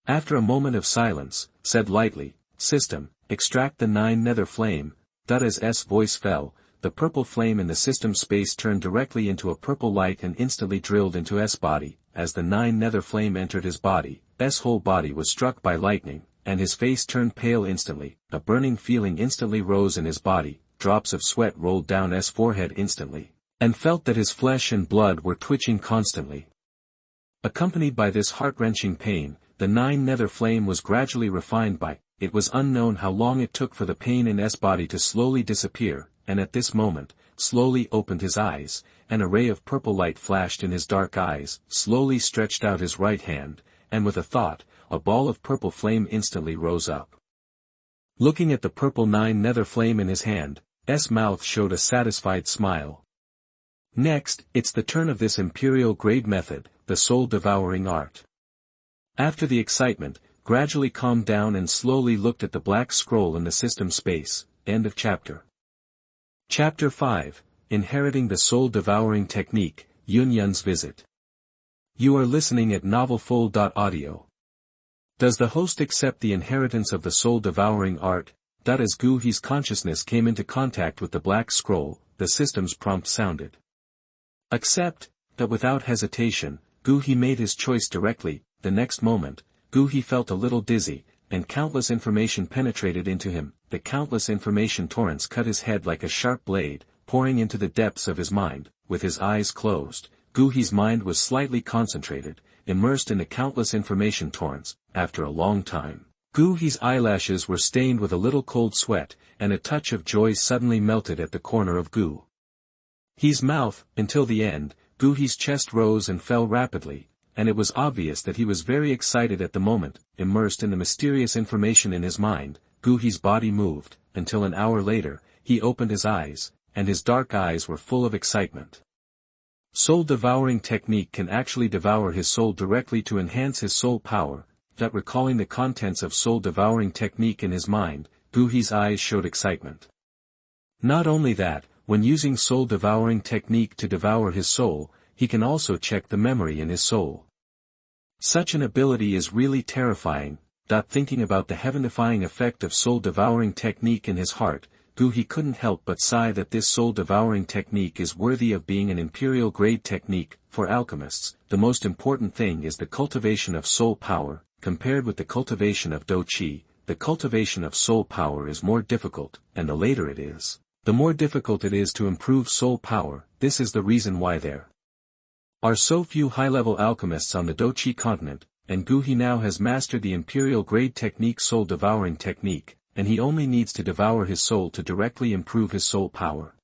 After a moment of silence, said lightly, System, extract the 9 nether flame. As S voice fell, the purple flame in the system space turned directly into a purple light and instantly drilled into S body. As the 9 nether flame entered his body, S whole body was struck by lightning, and his face turned pale instantly. A burning feeling instantly rose in his body. Drops of sweat rolled down S forehead instantly, and felt that his flesh and blood were twitching constantly. Accompanied by this heart-wrenching pain, the 9 nether flame was gradually refined by. It was unknown how long it took for the pain in S body to slowly disappear, and at this moment, slowly opened his eyes, and a ray of purple light flashed in his dark eyes, slowly stretched out his right hand, and with a thought, a ball of purple flame instantly rose up. Looking at the purple nether flame in his hand, S mouth showed a satisfied smile. Next, it's the turn of this imperial grade method, the soul-devouring art. After the excitement, gradually calmed down and slowly looked at the black scroll in the system space. End of chapter. Chapter 5, Inheriting the Soul-Devouring Technique, Yun-Yun's Visit. You are listening at novelfull.audio. Does the host accept the inheritance of the soul-devouring art? As Guhi's consciousness came into contact with the black scroll, the system's prompt sounded. Accept, that without hesitation, Guhi made his choice directly. The next moment, Guhi felt a little dizzy, and countless information penetrated into him. The countless information torrents cut his head like a sharp blade, pouring into the depths of his mind. With his eyes closed, Guhi's mind was slightly concentrated, immersed in the countless information torrents. After a long time, Guhi's eyelashes were stained with a little cold sweat, and a touch of joy suddenly melted at the corner of Guhi's mouth. Until the end, Guhi's chest rose and fell rapidly, and it was obvious that he was very excited at the moment. Immersed in the mysterious information in his mind, Guhi's body moved, until an hour later, he opened his eyes, and his dark eyes were full of excitement. Soul-devouring technique can actually devour his soul directly to enhance his soul power. That recalling the contents of soul-devouring technique in his mind, Guhi's eyes showed excitement. Not only that, when using soul-devouring technique to devour his soul, he can also check the memory in his soul. Such an ability is really terrifying. Thinking about the heaven-defying effect of soul-devouring technique in his heart, Guhi couldn't help but sigh that this soul-devouring technique is worthy of being an imperial-grade technique. For alchemists, the most important thing is the cultivation of soul power. Compared with the cultivation of Douqi, the cultivation of soul power is more difficult, and the later it is, the more difficult it is to improve soul power. This is the reason why there are so few high-level alchemists on the Douqi Continent, and Guhi now has mastered the imperial-grade technique soul-devouring technique, and he only needs to devour his soul to directly improve his soul power.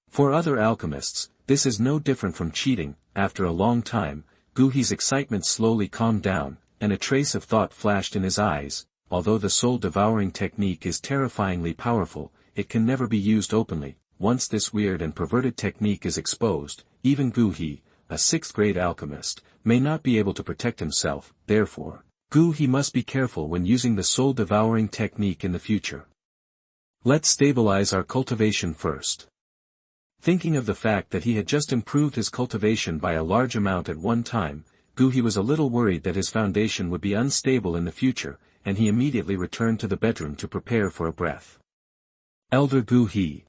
For other alchemists, this is no different from cheating. After a long time, Guhi's excitement slowly calmed down, and a trace of thought flashed in his eyes. Although the soul-devouring technique is terrifyingly powerful, it can never be used openly. Once this weird and perverted technique is exposed, even Guhi, a 6th-grade alchemist, may not be able to protect himself. Therefore, Guhi must be careful when using the soul-devouring technique in the future. Let's stabilize our cultivation first. Thinking of the fact that he had just improved his cultivation by a large amount at one time, Guhi was a little worried that his foundation would be unstable in the future, and he immediately returned to the bedroom to prepare for a breath. Elder Guhi.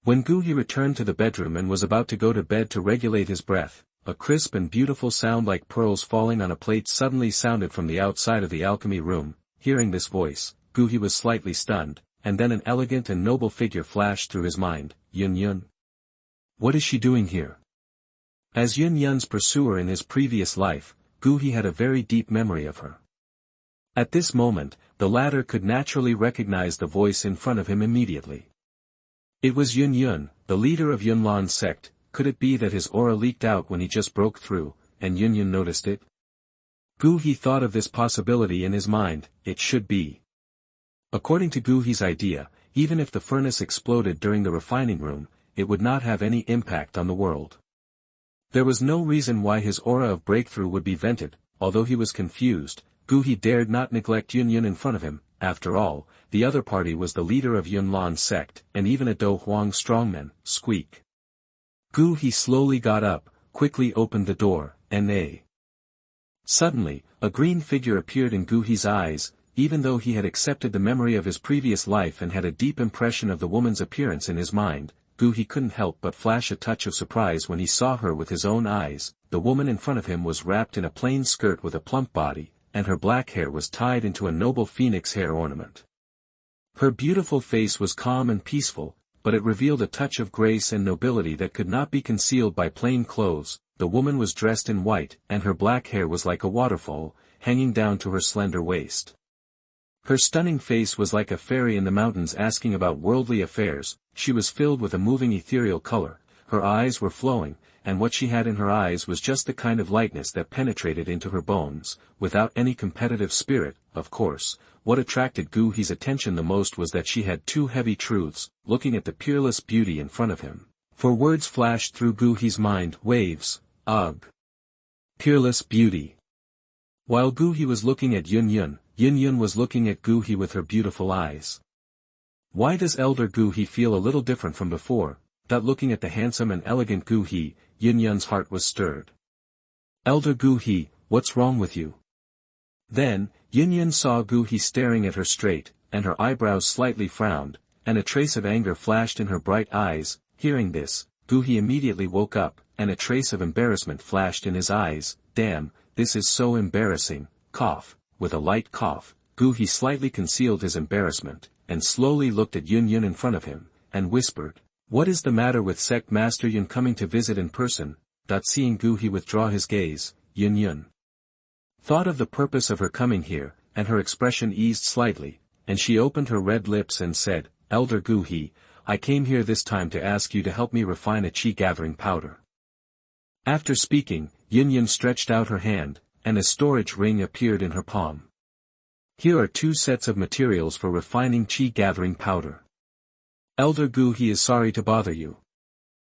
When Guhi returned to the bedroom and was about to go to bed to regulate his breath, a crisp and beautiful sound like pearls falling on a plate suddenly sounded from the outside of the alchemy room. Hearing this voice, Guhi was slightly stunned, and then an elegant and noble figure flashed through his mind. Yun-Yun. What is she doing here? As Yun-Yun's pursuer in his previous life, Guhi had a very deep memory of her. At this moment, the latter could naturally recognize the voice in front of him immediately. It was Yun-Yun, the leader of Yunlan's sect. Could it be that his aura leaked out when he just broke through, and Yun-Yun noticed it? Guhi thought of this possibility in his mind. It should be. According to Guhi's idea, even if the furnace exploded during the refining room, it would not have any impact on the world. There was no reason why his aura of breakthrough would be vented. Although he was confused, Guhi dared not neglect Yun-Yun in front of him. After all, the other party was the leader of Yunlan's sect, and even a Do Huang strongman. Squeak. Guhi slowly got up, quickly opened the door, and suddenly, a green figure appeared in Guhi's eyes. Even though he had accepted the memory of his previous life and had a deep impression of the woman's appearance in his mind, Guhi couldn't help but flash a touch of surprise when he saw her with his own eyes. The woman in front of him was wrapped in a plain skirt with a plump body, and her black hair was tied into a noble phoenix hair ornament. Her beautiful face was calm and peaceful, but it revealed a touch of grace and nobility that could not be concealed by plain clothes. The woman was dressed in white, and her black hair was like a waterfall, hanging down to her slender waist. Her stunning face was like a fairy in the mountains asking about worldly affairs. She was filled with a moving ethereal color, her eyes were flowing, and what she had in her eyes was just the kind of lightness that penetrated into her bones, without any competitive spirit, of course. What attracted Douqi's attention the most was that she had two heavy truths, looking at the peerless beauty in front of him. For words flashed through Douqi's mind, waves, ugh. Peerless beauty. While Douqi was looking at Yun Yun was looking at Douqi with her beautiful eyes. Why does Elder Douqi feel a little different from before? That looking at the handsome and elegant Douqi, Yun's heart was stirred. Elder Douqi, what's wrong with you? Then, Yun saw Douqi staring at her straight, and her eyebrows slightly frowned, and a trace of anger flashed in her bright eyes. Hearing this, Douqi immediately woke up, and a trace of embarrassment flashed in his eyes. Damn, this is so embarrassing. Cough. With a light cough, Douqi slightly concealed his embarrassment, and slowly looked at Yun in front of him, and whispered, "What is the matter with Sect Master Yun coming to visit in person?" Seeing Douqi withdraw his gaze, Yun thought of the purpose of her coming here, and her expression eased slightly, and she opened her red lips and said, "Elder Douqi, I came here this time to ask you to help me refine a chi-gathering powder." After speaking, Yun stretched out her hand, and a storage ring appeared in her palm. Here are 2 sets of materials for refining chi-gathering powder. Elder Douqi is sorry to bother you.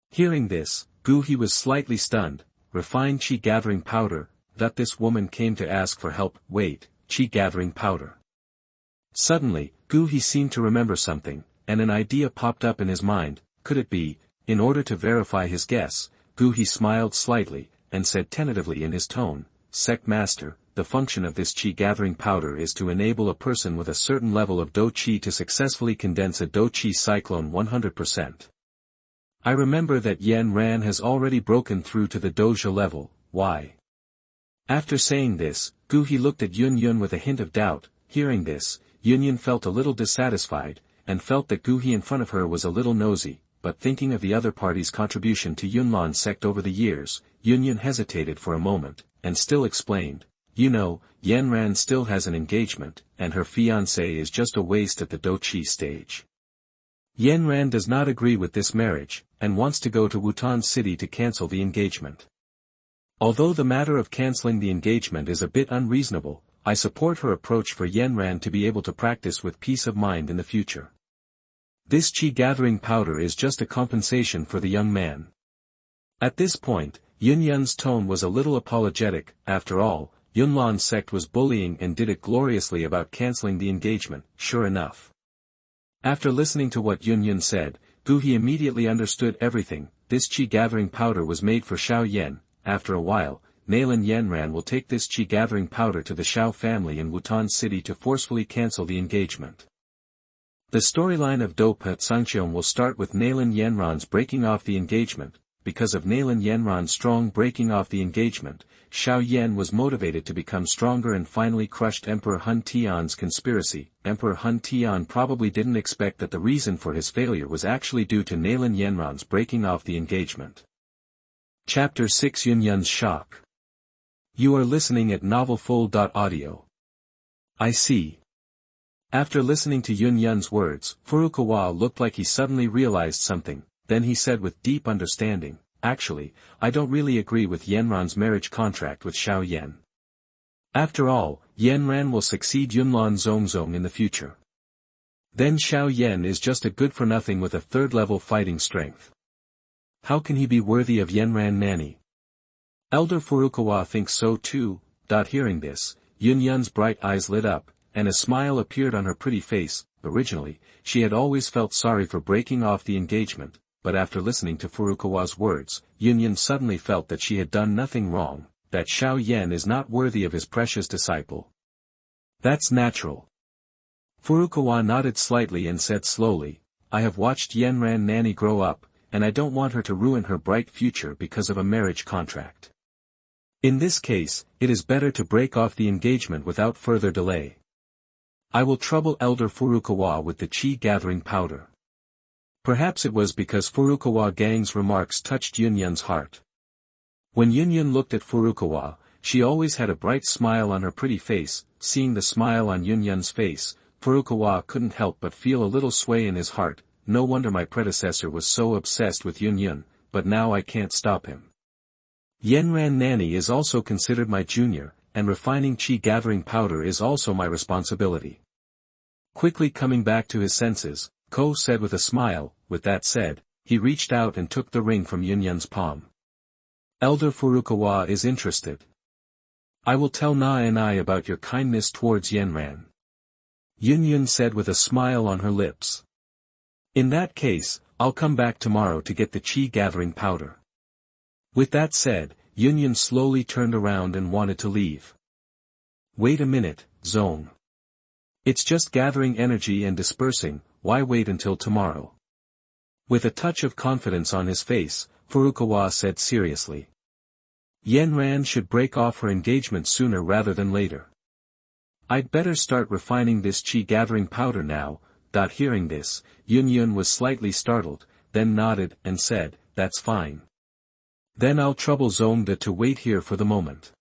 Hearing this, Douqi was slightly stunned. Refined chi-gathering powder, that this woman came to ask for help. Wait, chi-gathering powder. Suddenly, Douqi seemed to remember something, and an idea popped up in his mind. Could it be? In order to verify his guess, Douqi smiled slightly, and said tentatively in his tone, "Sect Master, the function of this chi-gathering powder is to enable a person with a certain level of Do Chi to successfully condense a Do Chi cyclone 100%. I remember that Yan Ran has already broken through to the Doja level. Why?" After saying this, Douqi looked at Yun with a hint of doubt. Hearing this, Yun felt a little dissatisfied, and felt that Douqi in front of her was a little nosy, but thinking of the other party's contribution to Yunlan's sect over the years, Yun hesitated for a moment, and still explained, "You know, Yan Ran still has an engagement, and her fiancé is just a waste at the Do Chi stage. Yan Ran does not agree with this marriage, and wants to go to Wutan City to cancel the engagement. Although the matter of canceling the engagement is a bit unreasonable, I support her approach for Yan Ran to be able to practice with peace of mind in the future. This chi-gathering powder is just a compensation for the young man." At this point, Yun's tone was a little apologetic. After all, Yunlan's sect was bullying and did it gloriously about canceling the engagement. Sure enough. After listening to what Yun said, Douqi immediately understood everything. This chi-gathering powder was made for Xiao Yan. After a while, Nalan Yanran will take this chi-gathering powder to the Xiao family in Wutan City to forcefully cancel the engagement. The storyline of Douqi Continent will start with Nalan Yanran's breaking off the engagement. Because of Nalan Yanran's strong breaking off the engagement, Xiao Yan was motivated to become stronger and finally crushed Emperor Hun Tian's conspiracy. Emperor Hun Tian probably didn't expect that the reason for his failure was actually due to Nalan Yanran's breaking off the engagement. Chapter 6 Yun's Shock. You are listening at novelfull.audio. I see. After listening to Yun's words, Furukawa looked like he suddenly realized something. Then he said with deep understanding, "Actually, I don't really agree with Yanran's marriage contract with Xiao Yan. After all, Yanran will succeed Yunlan Zongzong in the future. Then Xiao Yan is just a good-for-nothing with a third-level fighting strength. How can he be worthy of Yanran Nani?" Elder Furukawa thinks so too. Hearing this, Yun's bright eyes lit up, and a smile appeared on her pretty face. Originally, she had always felt sorry for breaking off the engagement. But after listening to Furukawa's words, Yun suddenly felt that she had done nothing wrong, that Xiao Yan is not worthy of his precious disciple. That's natural. Furukawa nodded slightly and said slowly, "I have watched Yanran Nani grow up, and I don't want her to ruin her bright future because of a marriage contract. In this case, it is better to break off the engagement without further delay. I will trouble Elder Furukawa with the chi-gathering powder." Perhaps it was because Furukawa Gang's remarks touched Yun's heart. When Yun looked at Furukawa, she always had a bright smile on her pretty face. Seeing the smile on Yunyun's face, Furukawa couldn't help but feel a little sway in his heart. No wonder my predecessor was so obsessed with Yunyun, but now I can't stop him. Yenran Nani is also considered my junior, and refining chi gathering powder is also my responsibility. Quickly coming back to his senses, Ko said with a smile. With that said, he reached out and took the ring from Yunyun's palm. Elder Furukawa is interested. I will tell Na and I about your kindness towards Yenran. Yunyun said with a smile on her lips. In that case, I'll come back tomorrow to get the chi gathering powder. With that said, Yunyun slowly turned around and wanted to leave. Wait a minute, Zong. It's just gathering energy and dispersing, why wait until tomorrow? With a touch of confidence on his face, Furukawa said seriously. Yenran should break off her engagement sooner rather than later. I'd better start refining this chi gathering powder now. Hearing this, Yunyun was slightly startled, then nodded and said, that's fine. Then I'll trouble Zongda to wait here for the moment.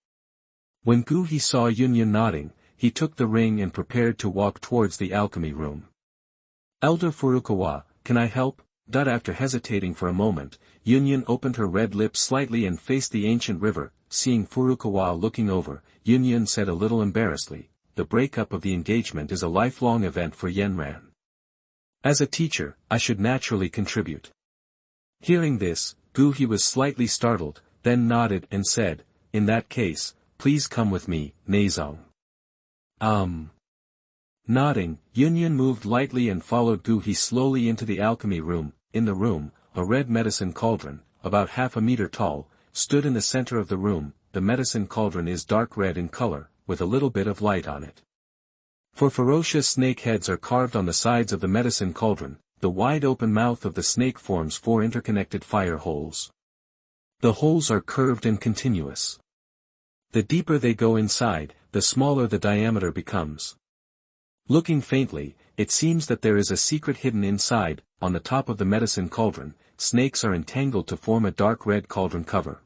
When Guhi saw Yunyun nodding, he took the ring and prepared to walk towards the alchemy room. Elder Furukawa, can I help? After hesitating for a moment, Yunyun opened her red lips slightly and faced the ancient river. Seeing Furukawa looking over, Yunyun said a little embarrassedly, the breakup of the engagement is a lifelong event for Yenran. As a teacher, I should naturally contribute. Hearing this, Guhi was slightly startled, then nodded and said, in that case, please come with me, Neizong. Nodding, Yunyun moved lightly and followed Guhi slowly into the alchemy room. In the room, a red medicine cauldron, about half a meter tall, stood in the center of the room. The medicine cauldron is dark red in color, with a little bit of light on it. Four ferocious snake heads are carved on the sides of the medicine cauldron. The wide open mouth of the snake forms 4 interconnected fire holes. The holes are curved and continuous. The deeper they go inside, the smaller the diameter becomes. Looking faintly, it seems that there is a secret hidden inside. On the top of the medicine cauldron, snakes are entangled to form a dark red cauldron cover.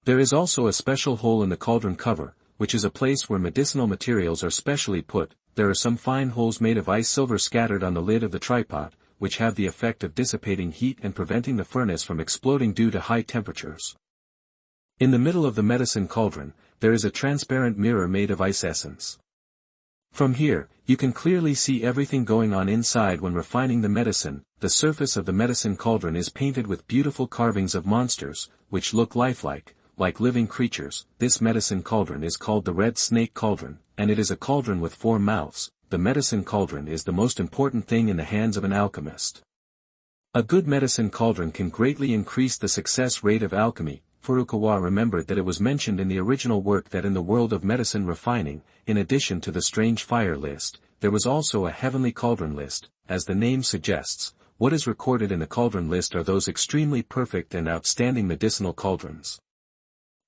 There is also a special hole in the cauldron cover, which is a place where medicinal materials are specially put. There are some fine holes made of ice silver scattered on the lid of the tripod, which have the effect of dissipating heat and preventing the furnace from exploding due to high temperatures. In the middle of the medicine cauldron, there is a transparent mirror made of ice essence. From here, you can clearly see everything going on inside when refining the medicine. The surface of the medicine cauldron is painted with beautiful carvings of monsters, which look lifelike, like living creatures. This medicine cauldron is called the Red Snake Cauldron, and it is a cauldron with 4 mouths. The medicine cauldron is the most important thing in the hands of an alchemist. A good medicine cauldron can greatly increase the success rate of alchemy. Furukawa remembered that it was mentioned in the original work that in the world of medicine refining, in addition to the strange fire list, there was also a heavenly cauldron list. As the name suggests, what is recorded in the cauldron list are those extremely perfect and outstanding medicinal cauldrons.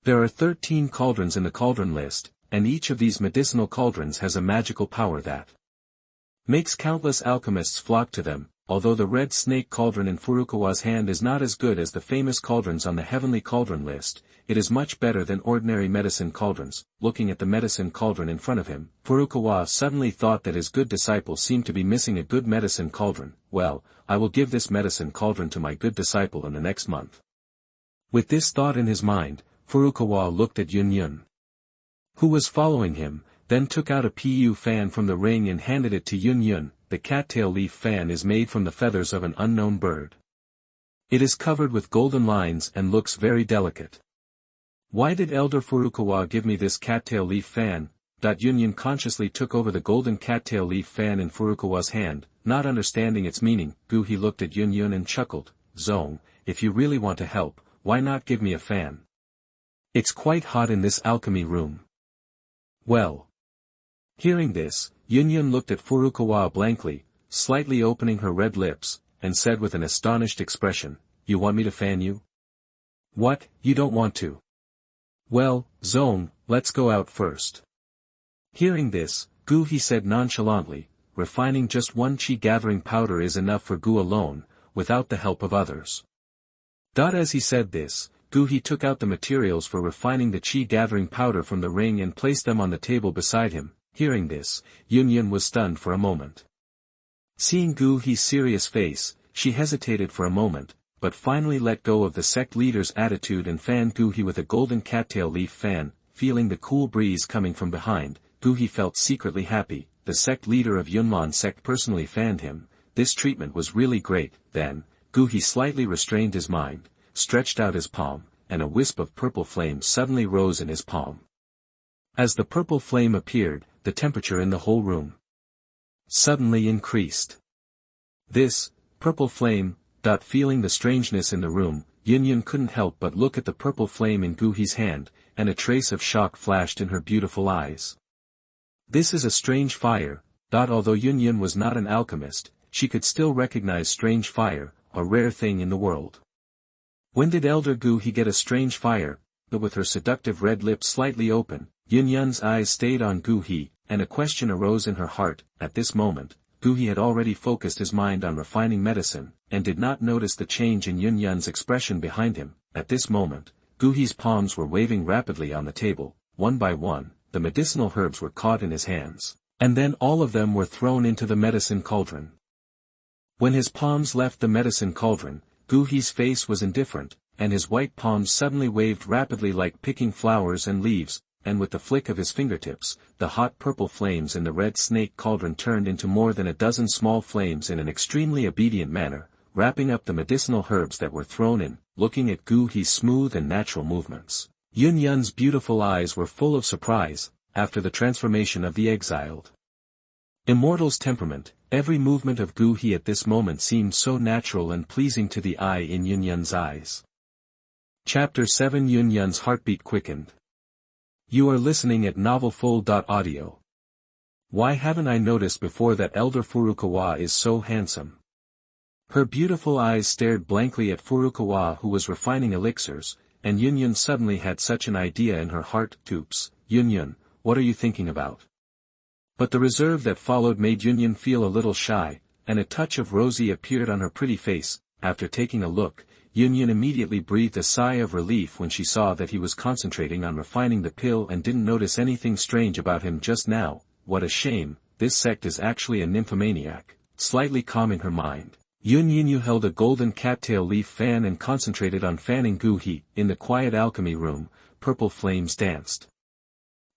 There are 13 cauldrons in the cauldron list, and each of these medicinal cauldrons has a magical power that makes countless alchemists flock to them. Although the red snake cauldron in Furukawa's hand is not as good as the famous cauldrons on the heavenly cauldron list, it is much better than ordinary medicine cauldrons. Looking at the medicine cauldron in front of him, Furukawa suddenly thought that his good disciple seemed to be missing a good medicine cauldron. Well, I will give this medicine cauldron to my good disciple in the next month. With this thought in his mind, Furukawa looked at Yunyun, who was following him, then took out a PU fan from the ring and handed it to Yunyun. The cattail leaf fan is made from the feathers of an unknown bird. It is covered with golden lines and looks very delicate. Why did Elder Furukawa give me this cattail leaf fan? Yunyun consciously took over the golden cattail leaf fan in Furukawa's hand, not understanding its meaning. Guhi looked at Yunyun and chuckled. Zong, if you really want to help, why not give me a fan? It's quite hot in this alchemy room. Well. Hearing this, Yunyun looked at Furukawa blankly, slightly opening her red lips, and said with an astonished expression, "You want me to fan you? What, you don't want to? Well, Zong, let's go out first." Hearing this, Guhi said nonchalantly, "Refining just 1 chi gathering powder is enough for Gu alone, without the help of others." As he said this, Douqi took out the materials for refining the chi-gathering powder from the ring and placed them on the table beside him. Hearing this, Yun was stunned for a moment. Seeing Douqi's serious face, she hesitated for a moment, but finally let go of the sect leader's attitude and fanned Douqi with a golden cattail leaf fan. Feeling the cool breeze coming from behind, Douqi felt secretly happy. The sect leader of Yunman sect personally fanned him. This treatment was really great. Then, Douqi slightly restrained his mind, stretched out his palm, and a wisp of purple flame suddenly rose in his palm. As the purple flame appeared, the temperature in the whole room suddenly increased. This purple flame, feeling the strangeness in the room, Yun couldn't help but look at the purple flame in Douqi's hand, and a trace of shock flashed in her beautiful eyes. This is a strange fire. Although Yun was not an alchemist, she could still recognize strange fire, a rare thing in the world. When did Elder Douqi get a strange fire? But with her seductive red lips slightly open, Yun's eyes stayed on Douqi, and a question arose in her heart. At this moment, Douqi had already focused his mind on refining medicine, and did not notice the change in Yun's expression behind him. At this moment, Douqi's palms were waving rapidly on the table. One by one, the medicinal herbs were caught in his hands, and then all of them were thrown into the medicine cauldron. When his palms left the medicine cauldron, Douqi's face was indifferent, and his white palms suddenly waved rapidly like picking flowers and leaves, and with the flick of his fingertips, the hot purple flames in the red snake cauldron turned into more than a dozen small flames in an extremely obedient manner, wrapping up the medicinal herbs that were thrown in. Looking at Douqi's smooth and natural movements, Yun's beautiful eyes were full of surprise. After the transformation of the exiled immortal's temperament, every movement of Douqi at this moment seemed so natural and pleasing to the eye in Yun's eyes. Chapter 7 Yun's heartbeat quickened. You are listening at novelfull.audio. Why haven't I noticed before that Elder Furukawa is so handsome? Her beautiful eyes stared blankly at Furukawa, who was refining elixirs, and Yun suddenly had such an idea in her heart. Oops, Yun, what are you thinking about? But the reserve that followed made Yun feel a little shy, and a touch of rosy appeared on her pretty face. After taking a look, Yun immediately breathed a sigh of relief when she saw that he was concentrating on refining the pill and didn't notice anything strange about him just now. What a shame, this sect is actually a nymphomaniac. Slightly calming her mind, Yun held a golden cattail leaf fan and concentrated on fanning Douqi. In the quiet alchemy room, purple flames danced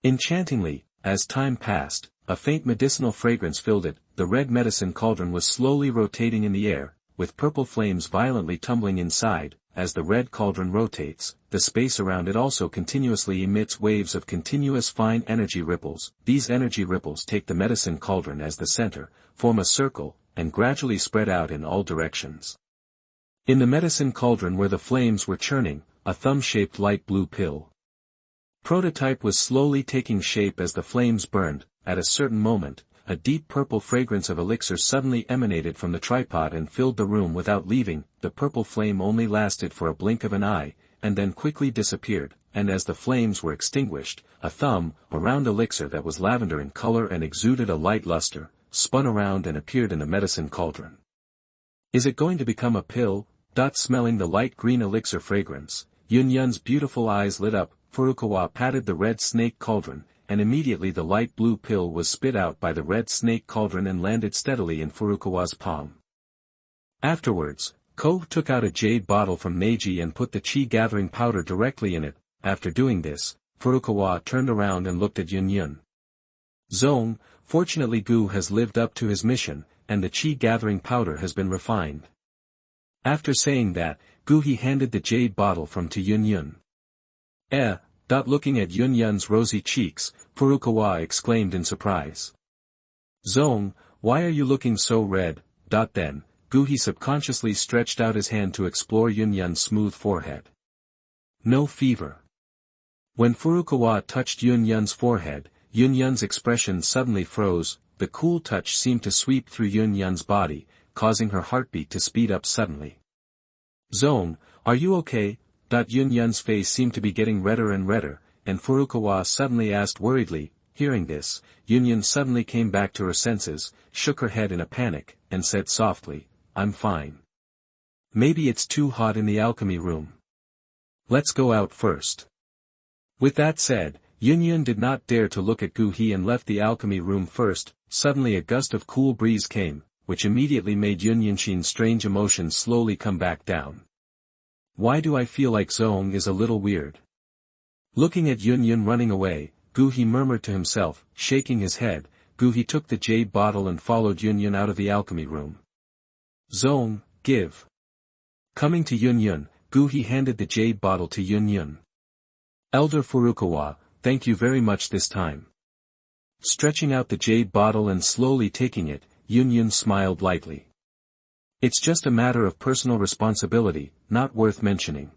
enchantingly. As time passed, a faint medicinal fragrance filled it. The red medicine cauldron was slowly rotating in the air, with purple flames violently tumbling inside. As the red cauldron rotates, the space around it also continuously emits waves of continuous fine energy ripples. These energy ripples take the medicine cauldron as the center, form a circle, and gradually spread out in all directions. In the medicine cauldron where the flames were churning, a thumb-shaped light blue pill prototype was slowly taking shape as the flames burned. At a certain moment, a deep purple fragrance of elixir suddenly emanated from the tripod and filled the room without leaving. The purple flame only lasted for a blink of an eye, and then quickly disappeared, and as the flames were extinguished, a thumb, a round elixir that was lavender in color and exuded a light luster, spun around and appeared in the medicine cauldron. Is it going to become a pill? Smelling the light green elixir fragrance, Yun's beautiful eyes lit up. Furukawa patted the red snake cauldron, and immediately the light blue pill was spit out by the red snake cauldron and landed steadily in Furukawa's palm. Afterwards, Ko took out a jade bottle from Meiji and put the chi-gathering powder directly in it. After doing this, Furukawa turned around and looked at Yun. Zong, fortunately Gu has lived up to his mission, and the chi-gathering powder has been refined. After saying that, Gu handed the jade bottle from to Yun. Looking at Yun's rosy cheeks, Furukawa exclaimed in surprise. Zong, why are you looking so red? Then, Gu subconsciously stretched out his hand to explore Yun's smooth forehead. No fever. When Furukawa touched Yun's forehead, Yun's expression suddenly froze. The cool touch seemed to sweep through Yun's body, causing her heartbeat to speed up suddenly. Zong, are you okay? Yun's face seemed to be getting redder and redder, and Furukawa suddenly asked worriedly. Hearing this, Yun suddenly came back to her senses, shook her head in a panic, and said softly, I'm fine. Maybe it's too hot in the alchemy room. Let's go out first. With that said, Yun did not dare to look at Douqi and left the alchemy room first. Suddenly a gust of cool breeze came, which immediately made Yunyan's strange emotions slowly come back down. Why do I feel like Zhong is a little weird? Looking at Yun running away, Douqi murmured to himself, shaking his head. Douqi took the jade bottle and followed Yun out of the alchemy room. Zhong, give. Coming to Yun, Douqi handed the jade bottle to Yun. Elder Furukawa, thank you very much this time. Stretching out the jade bottle and slowly taking it, Yun smiled lightly. It's just a matter of personal responsibility, not worth mentioning.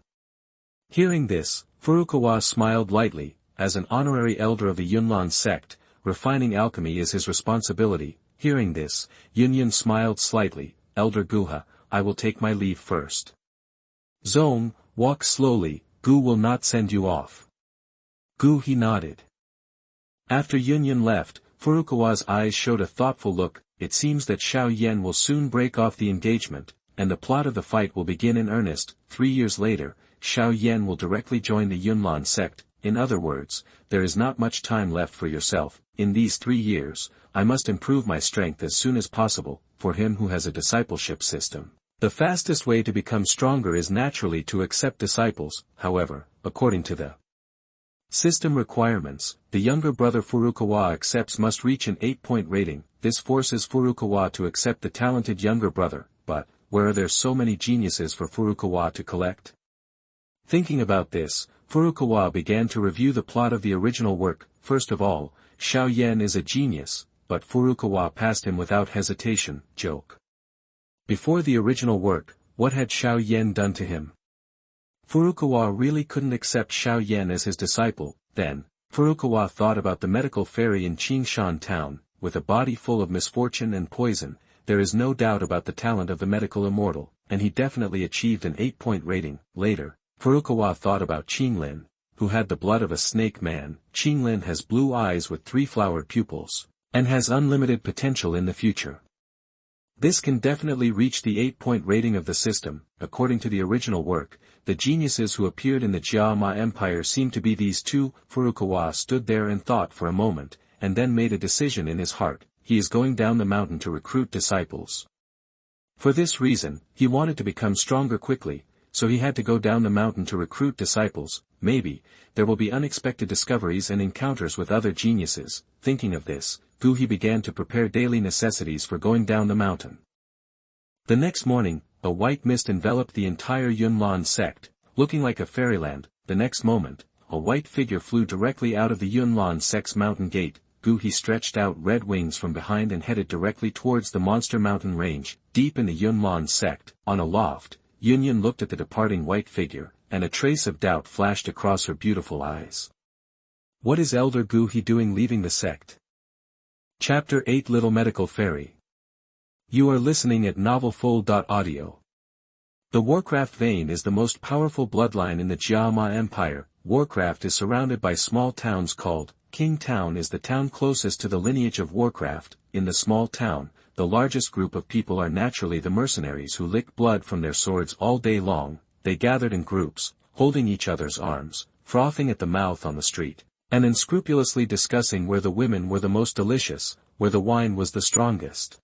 Hearing this, Furukawa smiled lightly. As an honorary elder of the Yunlan sect, refining alchemy is his responsibility. Hearing this, Yun smiled slightly. Elder Guha, I will take my leave first. Zhong, walk slowly, Gu will not send you off. Douqi nodded. After Yun left, Furukawa's eyes showed a thoughtful look. It seems that Xiao Yan will soon break off the engagement, and the plot of the fight will begin in earnest. 3 years later, Xiao Yan will directly join the Yunlan sect. In other words, there is not much time left for yourself. In these 3 years, I must improve my strength as soon as possible. For him who has a discipleship system, the fastest way to become stronger is naturally to accept disciples. However, according to the system requirements, the younger brother Furukawa accepts must reach an 8-point rating. This forces Furukawa to accept the talented younger brother, but, where are there so many geniuses for Furukawa to collect? Thinking about this, Furukawa began to review the plot of the original work. First of all, Xiao Yan is a genius, but Furukawa passed him without hesitation. Joke. Before the original work, what had Xiao Yan done to him? Furukawa really couldn't accept Xiao Yan as his disciple. Then, Furukawa thought about the medical fairy in Qingshan town. With a body full of misfortune and poison, there is no doubt about the talent of the medical immortal, and he definitely achieved an 8-point rating. Later, Furukawa thought about Qinglin, who had the blood of a snake man. Qinglin has blue eyes with 3 flowered pupils, and has unlimited potential in the future. This can definitely reach the 8-point rating of the system. According to the original work, the geniuses who appeared in the Jiama Empire seemed to be these two. Furukawa stood there and thought for a moment, and then made a decision in his heart. He is going down the mountain to recruit disciples. For this reason, he wanted to become stronger quickly, so he had to go down the mountain to recruit disciples. Maybe, there will be unexpected discoveries and encounters with other geniuses. Thinking of this, Douqi began to prepare daily necessities for going down the mountain. The next morning, a white mist enveloped the entire Yunlan sect, looking like a fairyland. The next moment, a white figure flew directly out of the Yunlan sect's mountain gate. Douqi stretched out red wings from behind and headed directly towards the monster mountain range. Deep in the Yunlan sect, on a loft, Yun looked at the departing white figure, and a trace of doubt flashed across her beautiful eyes. What is Elder Douqi doing leaving the sect? Chapter 8 Little Medical Fairy. You are listening at novelfull.audio. The Warcraft vein is the most powerful bloodline in the Jiama Empire. Warcraft is surrounded by small towns called King Town is the town closest to the lineage of Warcraft. In the small town, the largest group of people are naturally the mercenaries who lick blood from their swords all day long. They gathered in groups, holding each other's arms, frothing at the mouth on the street, and unscrupulously discussing where the women were the most delicious, where the wine was the strongest,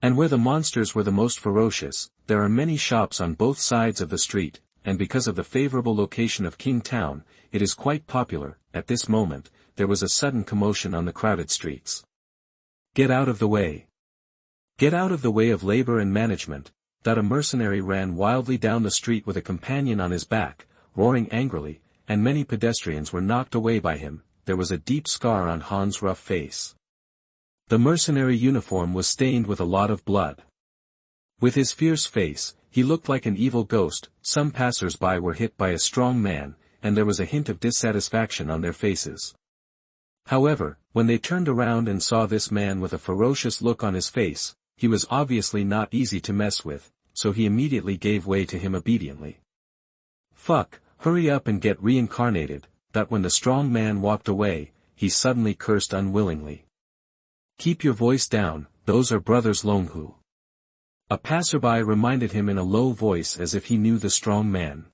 and where the monsters were the most ferocious. There are many shops on both sides of the street, and because of the favorable location of King Town, it is quite popular. At this moment, there was a sudden commotion on the crowded streets. Get out of the way! Get out of the way of labor and management! That a mercenary ran wildly down the street with a companion on his back, roaring angrily, and many pedestrians were knocked away by him. There was a deep scar on Han's rough face. The mercenary uniform was stained with a lot of blood. With his fierce face, he looked like an evil ghost. Some passers-by were hit by a strong man, and there was a hint of dissatisfaction on their faces. However, when they turned around and saw this man with a ferocious look on his face, he was obviously not easy to mess with, so he immediately gave way to him obediently. Fuck, hurry up and get reincarnated. That when the strong man walked away, he suddenly cursed unwillingly. Keep your voice down, those are brothers Longhu. A passerby reminded him in a low voice as if he knew the strong man.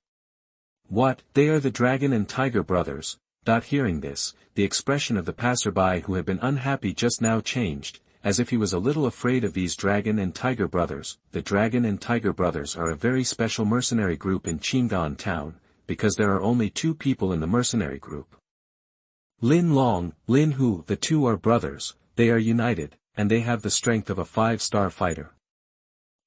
What, they are the dragon and tiger brothers. Hearing this, the expression of the passerby who had been unhappy just now changed, as if he was a little afraid of these dragon and tiger brothers. The dragon and tiger brothers are a very special mercenary group in Qingan town, because there are only 2 people in the mercenary group. Lin Long, Lin Hu, the 2 are brothers, they are united, and they have the strength of a 5-star fighter.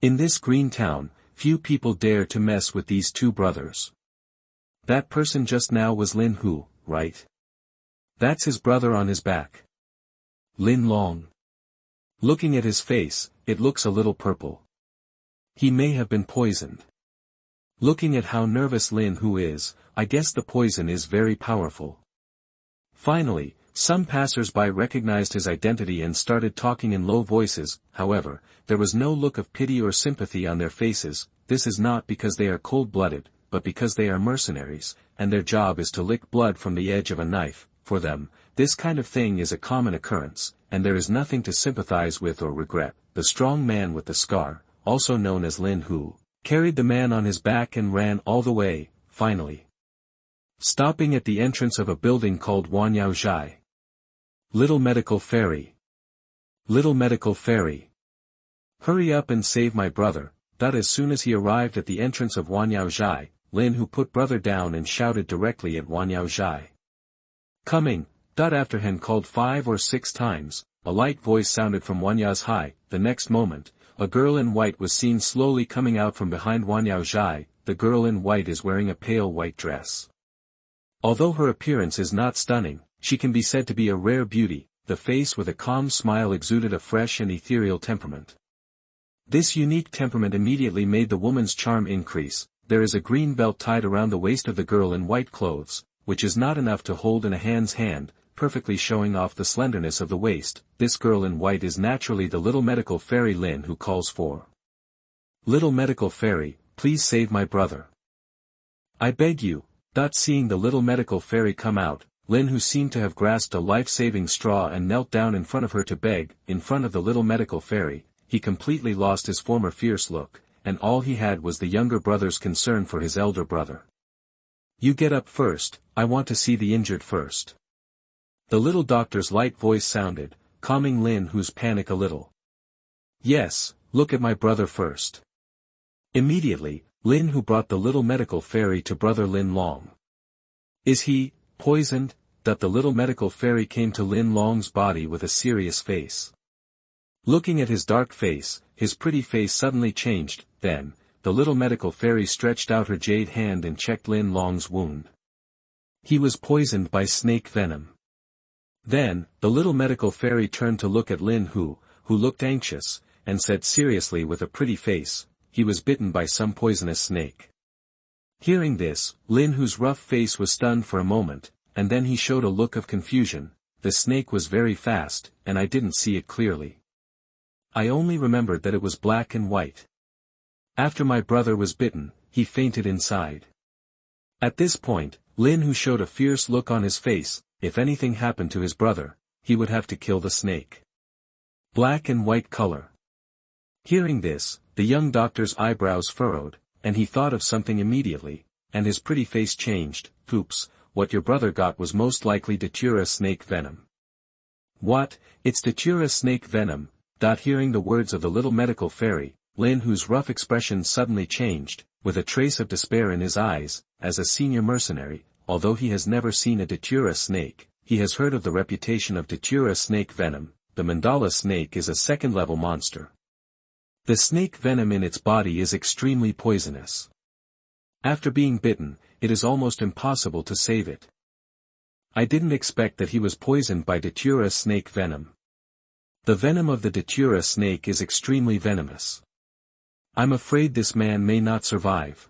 In this green town, few people dare to mess with these 2 brothers. That person just now was Lin Hu, right? That's his brother on his back. Lin Long. Looking at his face, it looks a little purple. He may have been poisoned. Looking at how nervous Lin Hu is, I guess the poison is very powerful. Finally, some passers-by recognized his identity and started talking in low voices. However, there was no look of pity or sympathy on their faces. This is not because they are cold-blooded, but because they are mercenaries, and their job is to lick blood from the edge of a knife. For them, this kind of thing is a common occurrence, and there is nothing to sympathize with or regret. The strong man with the scar, also known as Lin Hu, carried the man on his back and ran all the way, finally stopping at the entrance of a building called Wanyao Zhai. Little medical fairy. Little medical fairy. Hurry up and save my brother. As soon as he arrived at the entrance of Wanyao Zhai, Lin Hu put brother down and shouted directly at Wanyao Zhai. Coming. After Han called 5 or 6 times, a light voice sounded from Wanyao Zhai. The next moment, a girl in white was seen slowly coming out from behind Wanyao Zhai. The girl in white is wearing a pale white dress. Although her appearance is not stunning, she can be said to be a rare beauty. The face with a calm smile exuded a fresh and ethereal temperament. This unique temperament immediately made the woman's charm increase. There is a green belt tied around the waist of the girl in white clothes, which is not enough to hold in a hand's hand, perfectly showing off the slenderness of the waist. This girl in white is naturally the little medical fairy Lin Hu calls for. Little medical fairy, please save my brother. I beg you. Seeing the little medical fairy come out, Lin Hu seemed to have grasped a life-saving straw and knelt down in front of her to beg. In front of the little medical fairy, he completely lost his former fierce look, and all he had was the younger brother's concern for his elder brother. You get up first, I want to see the injured first. The little doctor's light voice sounded, calming Lin Hu's panic a little. Yes, look at my brother first. Immediately, Lin Hu brought the little medical fairy to brother Lin Long. Is he poisoned? The little medical fairy came to Lin Long's body with a serious face. Looking at his dark face, his pretty face suddenly changed. Then, the little medical fairy stretched out her jade hand and checked Lin Long's wound. He was poisoned by snake venom. Then, the little medical fairy turned to look at Lin Hu, who looked anxious, and said seriously with a pretty face, he was bitten by some poisonous snake. Hearing this, Lin Hu's rough face was stunned for a moment, and then he showed a look of confusion. The snake was very fast, and I didn't see it clearly. I only remembered that it was black and white. After my brother was bitten, he fainted inside. At this point, Lin Hu showed a fierce look on his face. If anything happened to his brother, he would have to kill the snake. Black and white color. Hearing this, the young doctor's eyebrows furrowed, and he thought of something immediately, and his pretty face changed. Oops, what your brother got was most likely Datura snake venom. What, it's Datura snake venom? Hearing the words of the little medical fairy, Lin Hu's rough expression suddenly changed, with a trace of despair in his eyes. As a senior mercenary, although he has never seen a Datura snake, he has heard of the reputation of Datura snake venom. The mandala snake is a second-level monster. The snake venom in its body is extremely poisonous. After being bitten, it is almost impossible to save it. I didn't expect that he was poisoned by Datura snake venom. The venom of the Datura snake is extremely venomous. I'm afraid this man may not survive.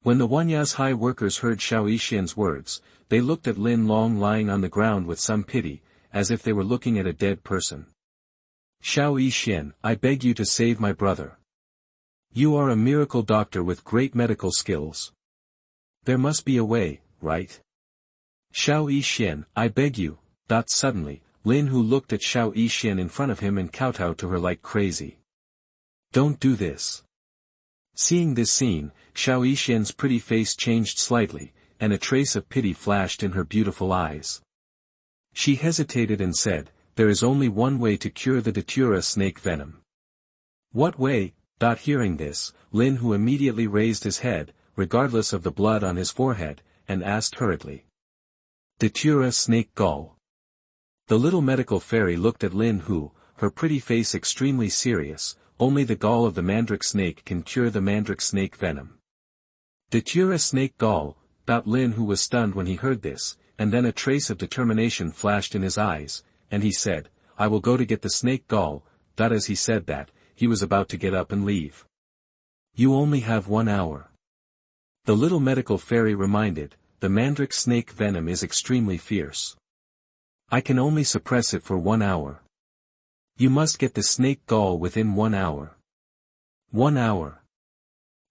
When the Wanyao Zhai workers heard Xiao Yixian's words, they looked at Lin Long lying on the ground with some pity, as if they were looking at a dead person. Xiao Yixian, I beg you to save my brother. You are a miracle doctor with great medical skills. There must be a way, right? Xiao Yixian, I beg you. Suddenly, Lin Hu looked at Xiao Yixian in front of him and kowtowed to her like crazy. Don't do this. Seeing this scene, Xiao Yixian's pretty face changed slightly, and a trace of pity flashed in her beautiful eyes. She hesitated and said, "There is only one way to cure the datura snake venom." "What way?" Hearing this, Lin Hu immediately raised his head, regardless of the blood on his forehead, and asked hurriedly. "Datura snake gall." The little medical fairy looked at Lin Hu, her pretty face extremely serious. "Only the gall of the mandrake snake can cure the mandrake snake venom." "Datura snake gall." Lin Hu was stunned when he heard this, and then a trace of determination flashed in his eyes, and he said, "I will go to get the snake gall." As he said that, he was about to get up and leave. "You only have 1 hour." The little medical fairy reminded, "The mandrake snake venom is extremely fierce. I can only suppress it for 1 hour. You must get the snake gall within 1 hour. 1 hour.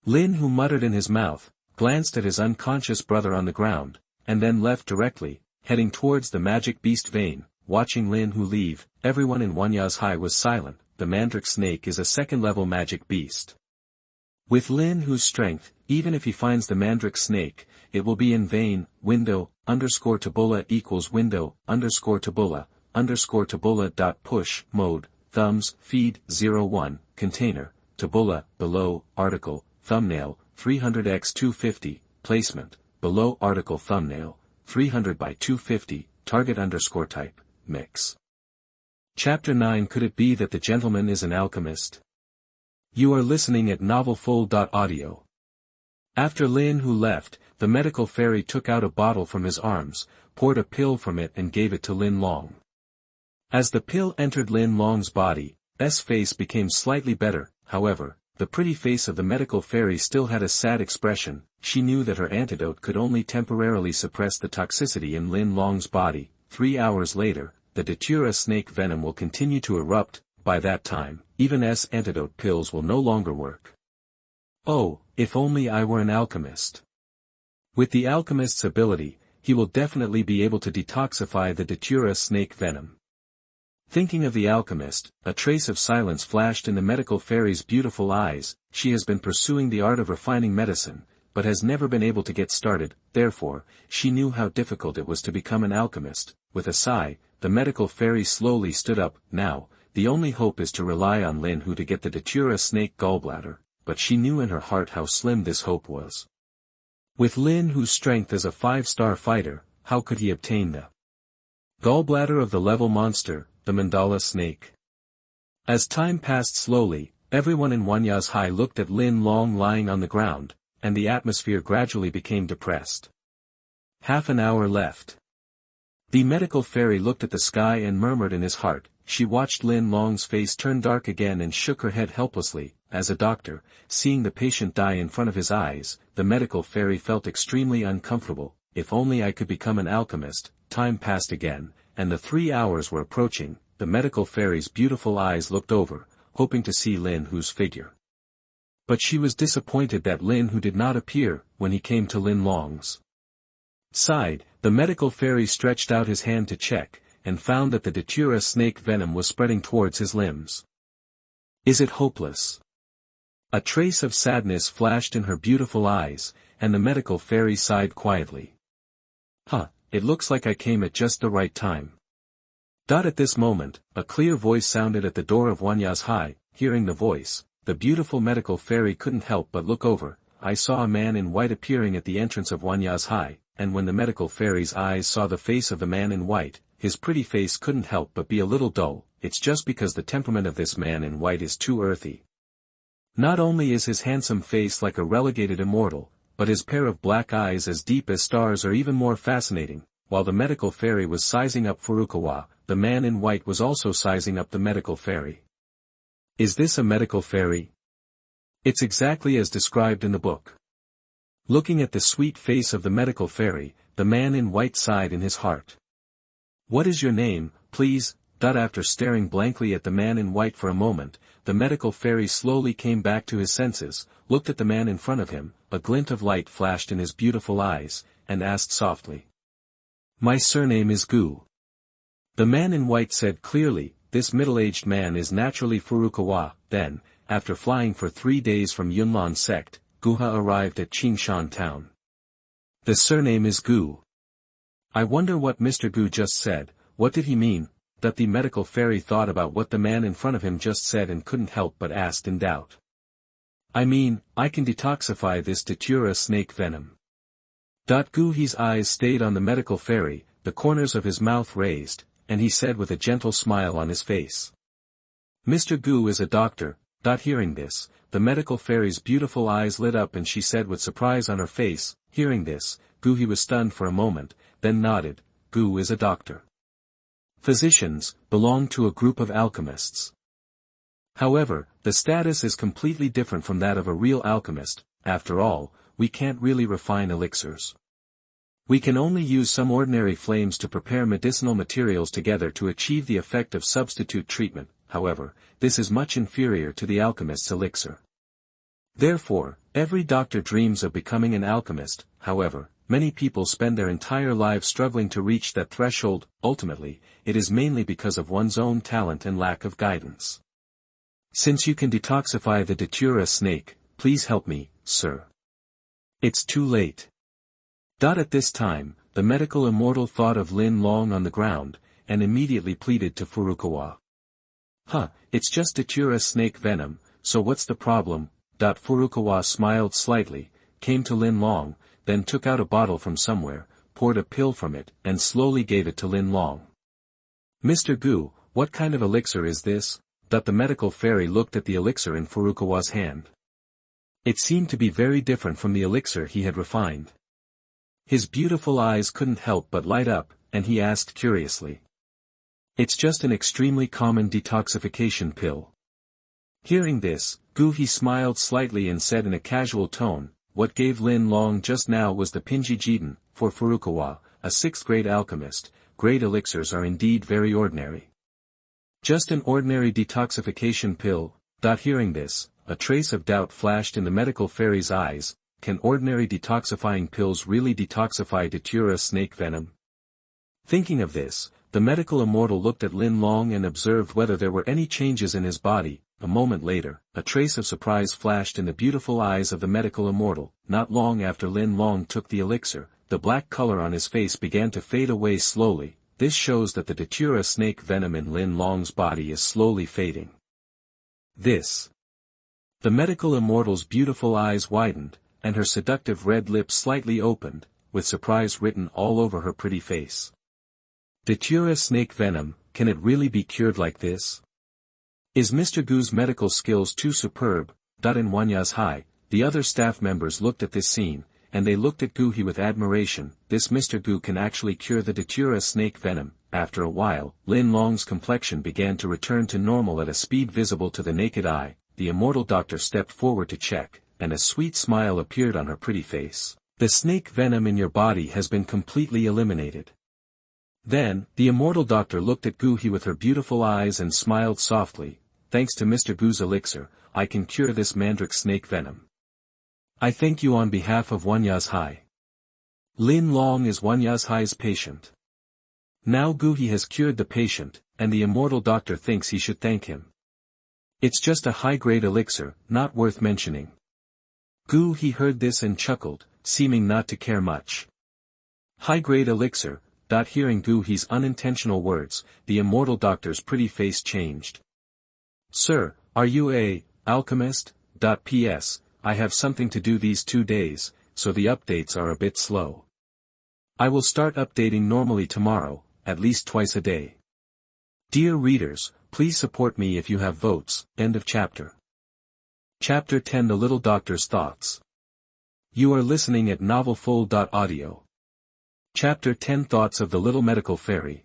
Lin Hu muttered in his mouth, glanced at his unconscious brother on the ground, and then left directly, heading towards the magic beast vein. Watching Lin Hu leave, everyone in Wanya's High was silent. The mandrake snake is a second-level magic beast. With Lin Hu's strength, even if he finds the mandrake snake, it will be in vain. Window_tabula equals window_tabula push mode thumbs feed 01 container tabula below article thumbnail 300x250 placement below article thumbnail 300 by 250 target_type mix. Chapter 9. Could it be that the gentleman is an alchemist? You are listening at novelfull.audio. After Lin Hu left, the medical fairy took out a bottle from his arms, poured a pill from it and gave it to Lin Long. As the pill entered Lin Long's body, S face became slightly better. However, the pretty face of the medical fairy still had a sad expression. She knew that her antidote could only temporarily suppress the toxicity in Lin Long's body. 3 hours later, the datura snake venom will continue to erupt. By that time, even S antidote pills will no longer work. Oh, if only I were an alchemist. With the alchemist's ability, he will definitely be able to detoxify the datura snake venom. Thinking of the alchemist, a trace of silence flashed in the medical fairy's beautiful eyes. She has been pursuing the art of refining medicine, but has never been able to get started. Therefore, she knew how difficult it was to become an alchemist. With a sigh, the medical fairy slowly stood up. Now, the only hope is to rely on Lin Hu to get the datura snake gallbladder, but she knew in her heart how slim this hope was. With Lin Hu's strength as a 5-star fighter, how could he obtain the gallbladder of the level monster, the mandala snake? As time passed slowly, everyone in Wanya's High looked at Lin Long lying on the ground, and the atmosphere gradually became depressed. Half an hour left. The medical fairy looked at the sky and murmured in his heart. She watched Lin Long's face turn dark again and shook her head helplessly. As a doctor, seeing the patient die in front of his eyes, the medical fairy felt extremely uncomfortable. If only I could become an alchemist. Time passed again, and the 3 hours were approaching. The medical fairy's beautiful eyes looked over, hoping to see Lin Hu's figure. But she was disappointed that Lin Hu did not appear. When he came to Lin Long's side, the medical fairy stretched out his hand to check, and found that the datura snake venom was spreading towards his limbs. Is it hopeless? A trace of sadness flashed in her beautiful eyes, and the medical fairy sighed quietly. It looks like I came at just the right time. At this moment, a clear voice sounded at the door of Wanya's High. Hearing the voice, the beautiful medical fairy couldn't help but look over. I saw a man in white appearing at the entrance of Wanya's High, and when the medical fairy's eyes saw the face of the man in white, his pretty face couldn't help but be a little dull. It's just because the temperament of this man in white is too earthy. Not only is his handsome face like a relegated immortal, but his pair of black eyes as deep as stars are even more fascinating. While the medical fairy was sizing up Furukawa, the man in white was also sizing up the medical fairy. Is this a medical fairy? It's exactly as described in the book. Looking at the sweet face of the medical fairy, the man in white sighed in his heart. What is your name, please? After staring blankly at the man in white for a moment, the medical fairy slowly came back to his senses, looked at the man in front of him, a glint of light flashed in his beautiful eyes, and asked softly. My surname is Gu. The man in white said clearly, this middle-aged man is naturally Furukawa. Then, after flying for 3 days from Yunlan sect, Guha arrived at Qingshan town. The surname is Gu. I wonder what Mr. Gu just said. What did he mean? That the medical fairy thought about what the man in front of him just said and couldn't help but asked in doubt. I mean, I can detoxify this datura snake venom. Guhi's eyes stayed on the medical fairy, the corners of his mouth raised, and he said with a gentle smile on his face. Mr. Gu is a doctor. Hearing this, the medical fairy's beautiful eyes lit up and she said with surprise on her face. Hearing this, Guhi was stunned for a moment, then nodded. Gu is a doctor. Physicians belong to a group of alchemists. However, the status is completely different from that of a real alchemist. After all, we can't really refine elixirs. We can only use some ordinary flames to prepare medicinal materials together to achieve the effect of substitute treatment. However, this is much inferior to the alchemist's elixir. Therefore, every doctor dreams of becoming an alchemist. However, many people spend their entire lives struggling to reach that threshold. Ultimately, it is mainly because of one's own talent and lack of guidance. Since you can detoxify the datura snake, please help me, sir. It's too late. At this time, the medical immortal thought of Lin Long on the ground, and immediately pleaded to Furukawa. It's just datura snake venom, so what's the problem? Furukawa smiled slightly, came to Lin Long, then took out a bottle from somewhere, poured a pill from it, and slowly gave it to Lin Long. Mr. Gu, what kind of elixir is this? The medical fairy looked at the elixir in Furukawa's hand. It seemed to be very different from the elixir he had refined. His beautiful eyes couldn't help but light up, and he asked curiously. It's just an extremely common detoxification pill. Hearing this, Guhi smiled slightly and said in a casual tone, what gave Lin Long just now was the Pinji Jiden. For Furukawa, a 6th-grade alchemist, great elixirs are indeed very ordinary. Just an ordinary detoxification pill. Hearing this, a trace of doubt flashed in the medical fairy's eyes. Can ordinary detoxifying pills really detoxify datura snake venom? Thinking of this, the medical immortal looked at Lin Long and observed whether there were any changes in his body. A moment later, a trace of surprise flashed in the beautiful eyes of the medical immortal. Not long after Lin Long took the elixir, the black color on his face began to fade away slowly. This shows that the datura snake venom in Lin Long's body is slowly fading. The medical immortal's beautiful eyes widened, and her seductive red lips slightly opened, with surprise written all over her pretty face. Datura snake venom, can it really be cured like this? Is Mr. Gu's medical skills too superb? In Wanya's high, the other staff members looked at this scene, and they looked at Guhi with admiration. This Mr. Gu can actually cure the datura snake venom. After a while, Lin Long's complexion began to return to normal at a speed visible to the naked eye. The immortal doctor stepped forward to check, and a sweet smile appeared on her pretty face. The snake venom in your body has been completely eliminated. Then, the immortal doctor looked at Guhi with her beautiful eyes and smiled softly. Thanks to Mr. Gu's elixir, I can cure this mandrake snake venom. I thank you on behalf of Wanya's High. Lin Long is Wanya's High's patient. Now Guhi has cured the patient, and the immortal doctor thinks he should thank him. It's just a high-grade elixir, not worth mentioning. Guhi heard this and chuckled, seeming not to care much. High-grade elixir. Hearing Guhi's unintentional words, the immortal doctor's pretty face changed. Sir, are you a alchemist? P.S. I have something to do these 2 days, so the updates are a bit slow. I will start updating normally tomorrow, at least twice a day. Dear readers, please support me if you have votes. End of chapter. Chapter 10 The Little Doctor's Thoughts. You are listening at novelfull.audio. Chapter 10 Thoughts of the Little Medical Fairy.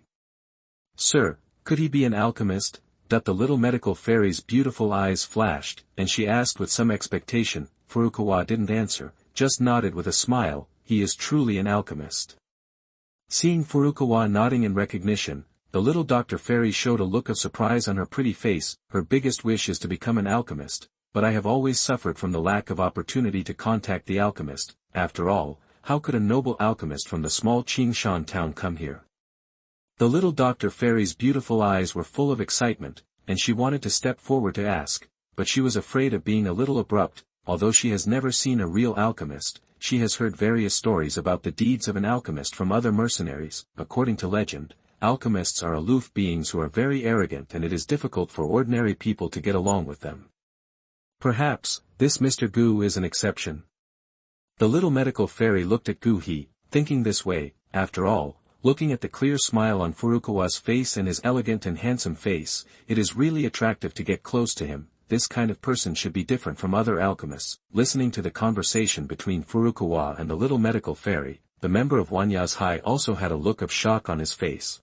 Sir, could he be an alchemist? The little medical fairy's beautiful eyes flashed, and she asked with some expectation. Furukawa didn't answer, just nodded with a smile. He is truly an alchemist. Seeing Furukawa nodding in recognition, the little Dr. Fairy showed a look of surprise on her pretty face. Her biggest wish is to become an alchemist, but I have always suffered from the lack of opportunity to contact the alchemist. After all, how could a noble alchemist from the small Qingshan town come here? The little Dr. Fairy's beautiful eyes were full of excitement, and she wanted to step forward to ask, but she was afraid of being a little abrupt. Although she has never seen a real alchemist, she has heard various stories about the deeds of an alchemist from other mercenaries. According to legend, alchemists are aloof beings who are very arrogant, and it is difficult for ordinary people to get along with them. Perhaps, this Mr. Gu is an exception. The little medical fairy looked at Gu-hee, thinking this way. After all, looking at the clear smile on Furukawa's face and his elegant and handsome face, it is really attractive to get close to him. This kind of person should be different from other alchemists. Listening to the conversation between Furukawa and the little medical fairy, the member of Wanya's High also had a look of shock on his face.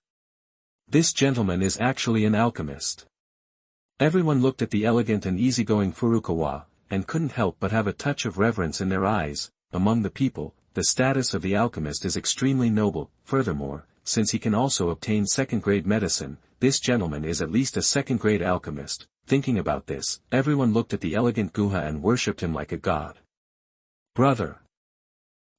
This gentleman is actually an alchemist. Everyone looked at the elegant and easygoing Furukawa, and couldn't help but have a touch of reverence in their eyes. Among the people, the status of the alchemist is extremely noble. Furthermore, since he can also obtain second-grade medicine, this gentleman is at least a second-grade alchemist. Thinking about this, everyone looked at the elegant Guha and worshipped him like a god. Brother!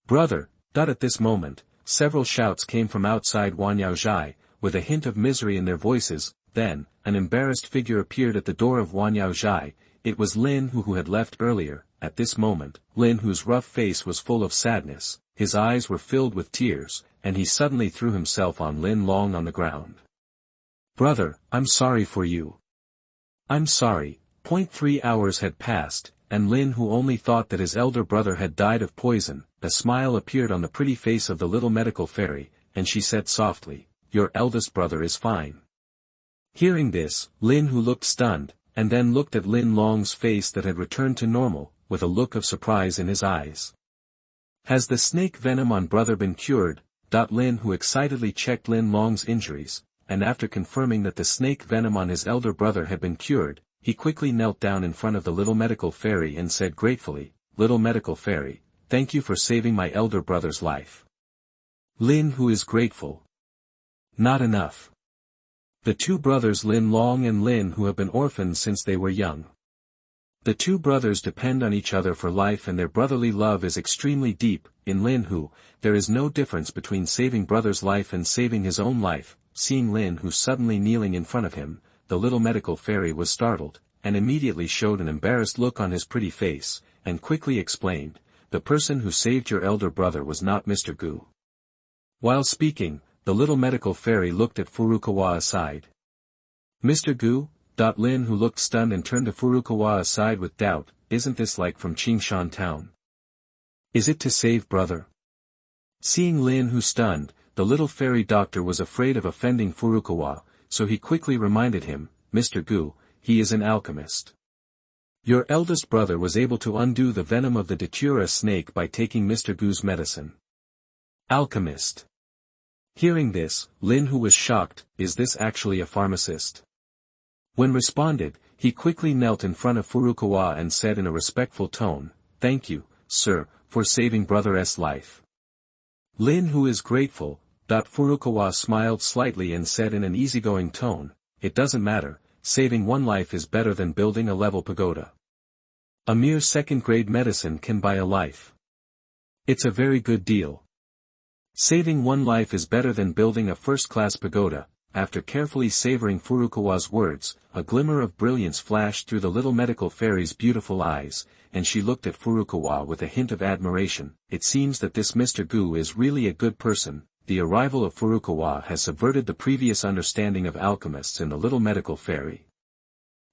Brother! At this moment, several shouts came from outside Wanyaozhai, with a hint of misery in their voices. Then, an embarrassed figure appeared at the door of Wanyaozhai. It was Lin who had left earlier. At this moment, Lin, whose rough face was full of sadness, his eyes were filled with tears, and he suddenly threw himself on Lin Long on the ground. Brother, I'm sorry for you. I'm sorry. 3 hours had passed, and Lin, who only thought that his elder brother had died of poison, a smile appeared on the pretty face of the little medical fairy, and she said softly, "Your eldest brother is fine." Hearing this, Lin, who looked stunned, and then looked at Lin Long's face that had returned to normal, with a look of surprise in his eyes. Has the snake venom on brother been cured? Lin, who excitedly checked Lin Long's injuries, and after confirming that the snake venom on his elder brother had been cured, he quickly knelt down in front of the little medical fairy and said gratefully, "Little medical fairy, thank you for saving my elder brother's life." Lin, who is grateful. Not enough. The two brothers Lin Long and Lin, who have been orphaned since they were young. The two brothers depend on each other for life, and their brotherly love is extremely deep. In Lin Hu, there is no difference between saving brother's life and saving his own life. Seeing Lin Hu suddenly kneeling in front of him, the little medical fairy was startled, and immediately showed an embarrassed look on his pretty face, and quickly explained, "The person who saved your elder brother was not Mr. Gu." While speaking, the little medical fairy looked at Furukawa aside. "Mr. Gu?" Lin, who looked stunned and turned to Furukawa aside with doubt, "Isn't this like from Qingshan town? Is it to save brother?" Seeing Lin, who stunned, the little fairy doctor was afraid of offending Furukawa, so he quickly reminded him, "Mr. Gu, he is an alchemist. Your eldest brother was able to undo the venom of the Datura snake by taking Mr. Gu's medicine." Alchemist. Hearing this, Lin, who was shocked, "Is this actually a pharmacist?" When responded, he quickly knelt in front of Furukawa and said in a respectful tone, "Thank you, sir, for saving brother's life." Lin, who is grateful. Furukawa smiled slightly and said in an easygoing tone, "It doesn't matter, saving one life is better than building a level pagoda. A mere second-grade medicine can buy a life. It's a very good deal. Saving one life is better than building a first-class pagoda." After carefully savoring Furukawa's words, a glimmer of brilliance flashed through the little medical fairy's beautiful eyes, and she looked at Furukawa with a hint of admiration. It seems that this Mr. Gu is really a good person. The arrival of Furukawa has subverted the previous understanding of alchemists in the little medical fairy.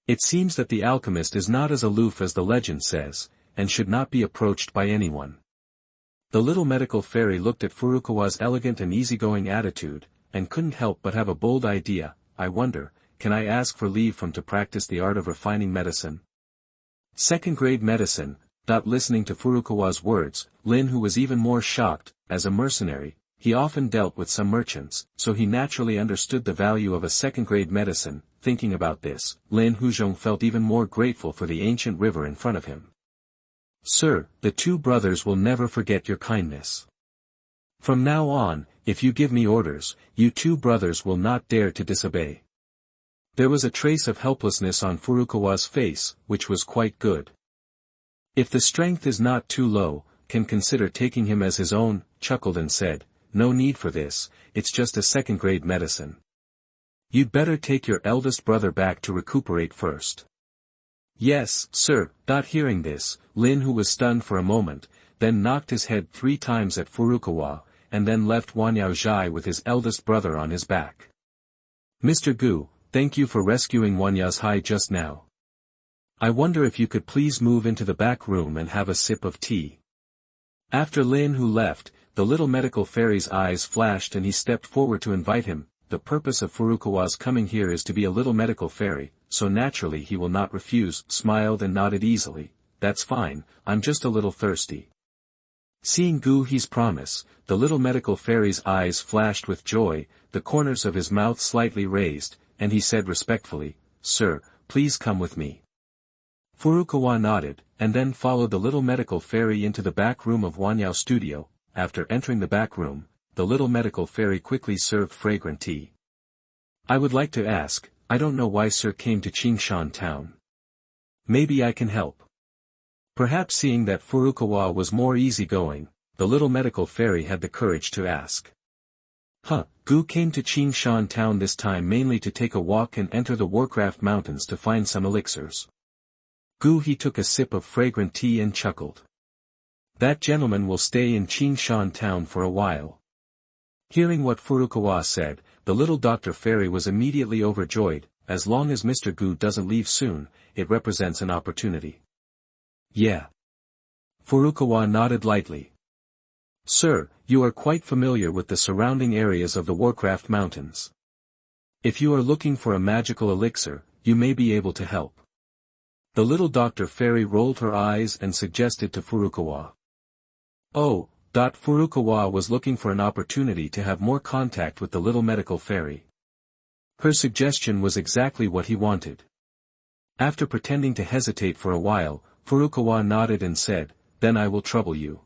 It seems that the alchemist is not as aloof as the legend says, and should not be approached by anyone. The little medical fairy looked at Furukawa's elegant and easygoing attitude, and couldn't help but have a bold idea. "I wonder, can I ask for leave from to practice the art of refining medicine?" Second-grade medicine. Listening to Furukawa's words, Lin, who was even more shocked, as a mercenary, he often dealt with some merchants, so he naturally understood the value of a second-grade medicine. Thinking about this, Lin Huzhong felt even more grateful for the ancient river in front of him. "Sir, the two brothers will never forget your kindness. From now on, if you give me orders, you two brothers will not dare to disobey." There was a trace of helplessness on Furukawa's face, which was quite good. "If the strength is not too low, can consider taking him as his own," chuckled and said, "No need for this, it's just a second-grade medicine. You'd better take your eldest brother back to recuperate first." Yes, sir. Hearing this, Lin, who was stunned for a moment, then knocked his head 3 times at Furukawa, and then left Wanyao Zhai with his eldest brother on his back. Mr. Gu, thank you for rescuing Wanyao Zhai just now. I wonder if you could please move into the back room and have a sip of tea. After Lin who left, the little medical fairy's eyes flashed and he stepped forward to invite him. The purpose of Furukawa's coming here is to be a little medical fairy, so naturally he will not refuse, smiled and nodded easily. That's fine, I'm just a little thirsty. Seeing Gu He's promise, the little medical fairy's eyes flashed with joy, the corners of his mouth slightly raised, and he said respectfully, Sir, please come with me. Furukawa nodded, and then followed the little medical fairy into the back room of Wanyao's studio. After entering the back room, the little medical fairy quickly served fragrant tea. I would like to ask, I don't know why Sir came to Qingshan town. Maybe I can help. Perhaps seeing that Furukawa was more easygoing, the little medical fairy had the courage to ask. Gu came to Qingshan town this time mainly to take a walk and enter the Warcraft Mountains to find some elixirs. Gu He took a sip of fragrant tea and chuckled. That gentleman will stay in Qingshan town for a while. Hearing what Furukawa said, the little Dr. Fairy was immediately overjoyed. As long as Mr. Gu doesn't leave soon, it represents an opportunity. Yeah. Furukawa nodded lightly. Sir, you are quite familiar with the surrounding areas of the Warcraft Mountains. If you are looking for a magical elixir, you may be able to help. The little Dr. Fairy rolled her eyes and suggested to Furukawa. Oh, Furukawa was looking for an opportunity to have more contact with the little medical fairy. Her suggestion was exactly what he wanted. After pretending to hesitate for a while, Furukawa nodded and said, Then I will trouble you.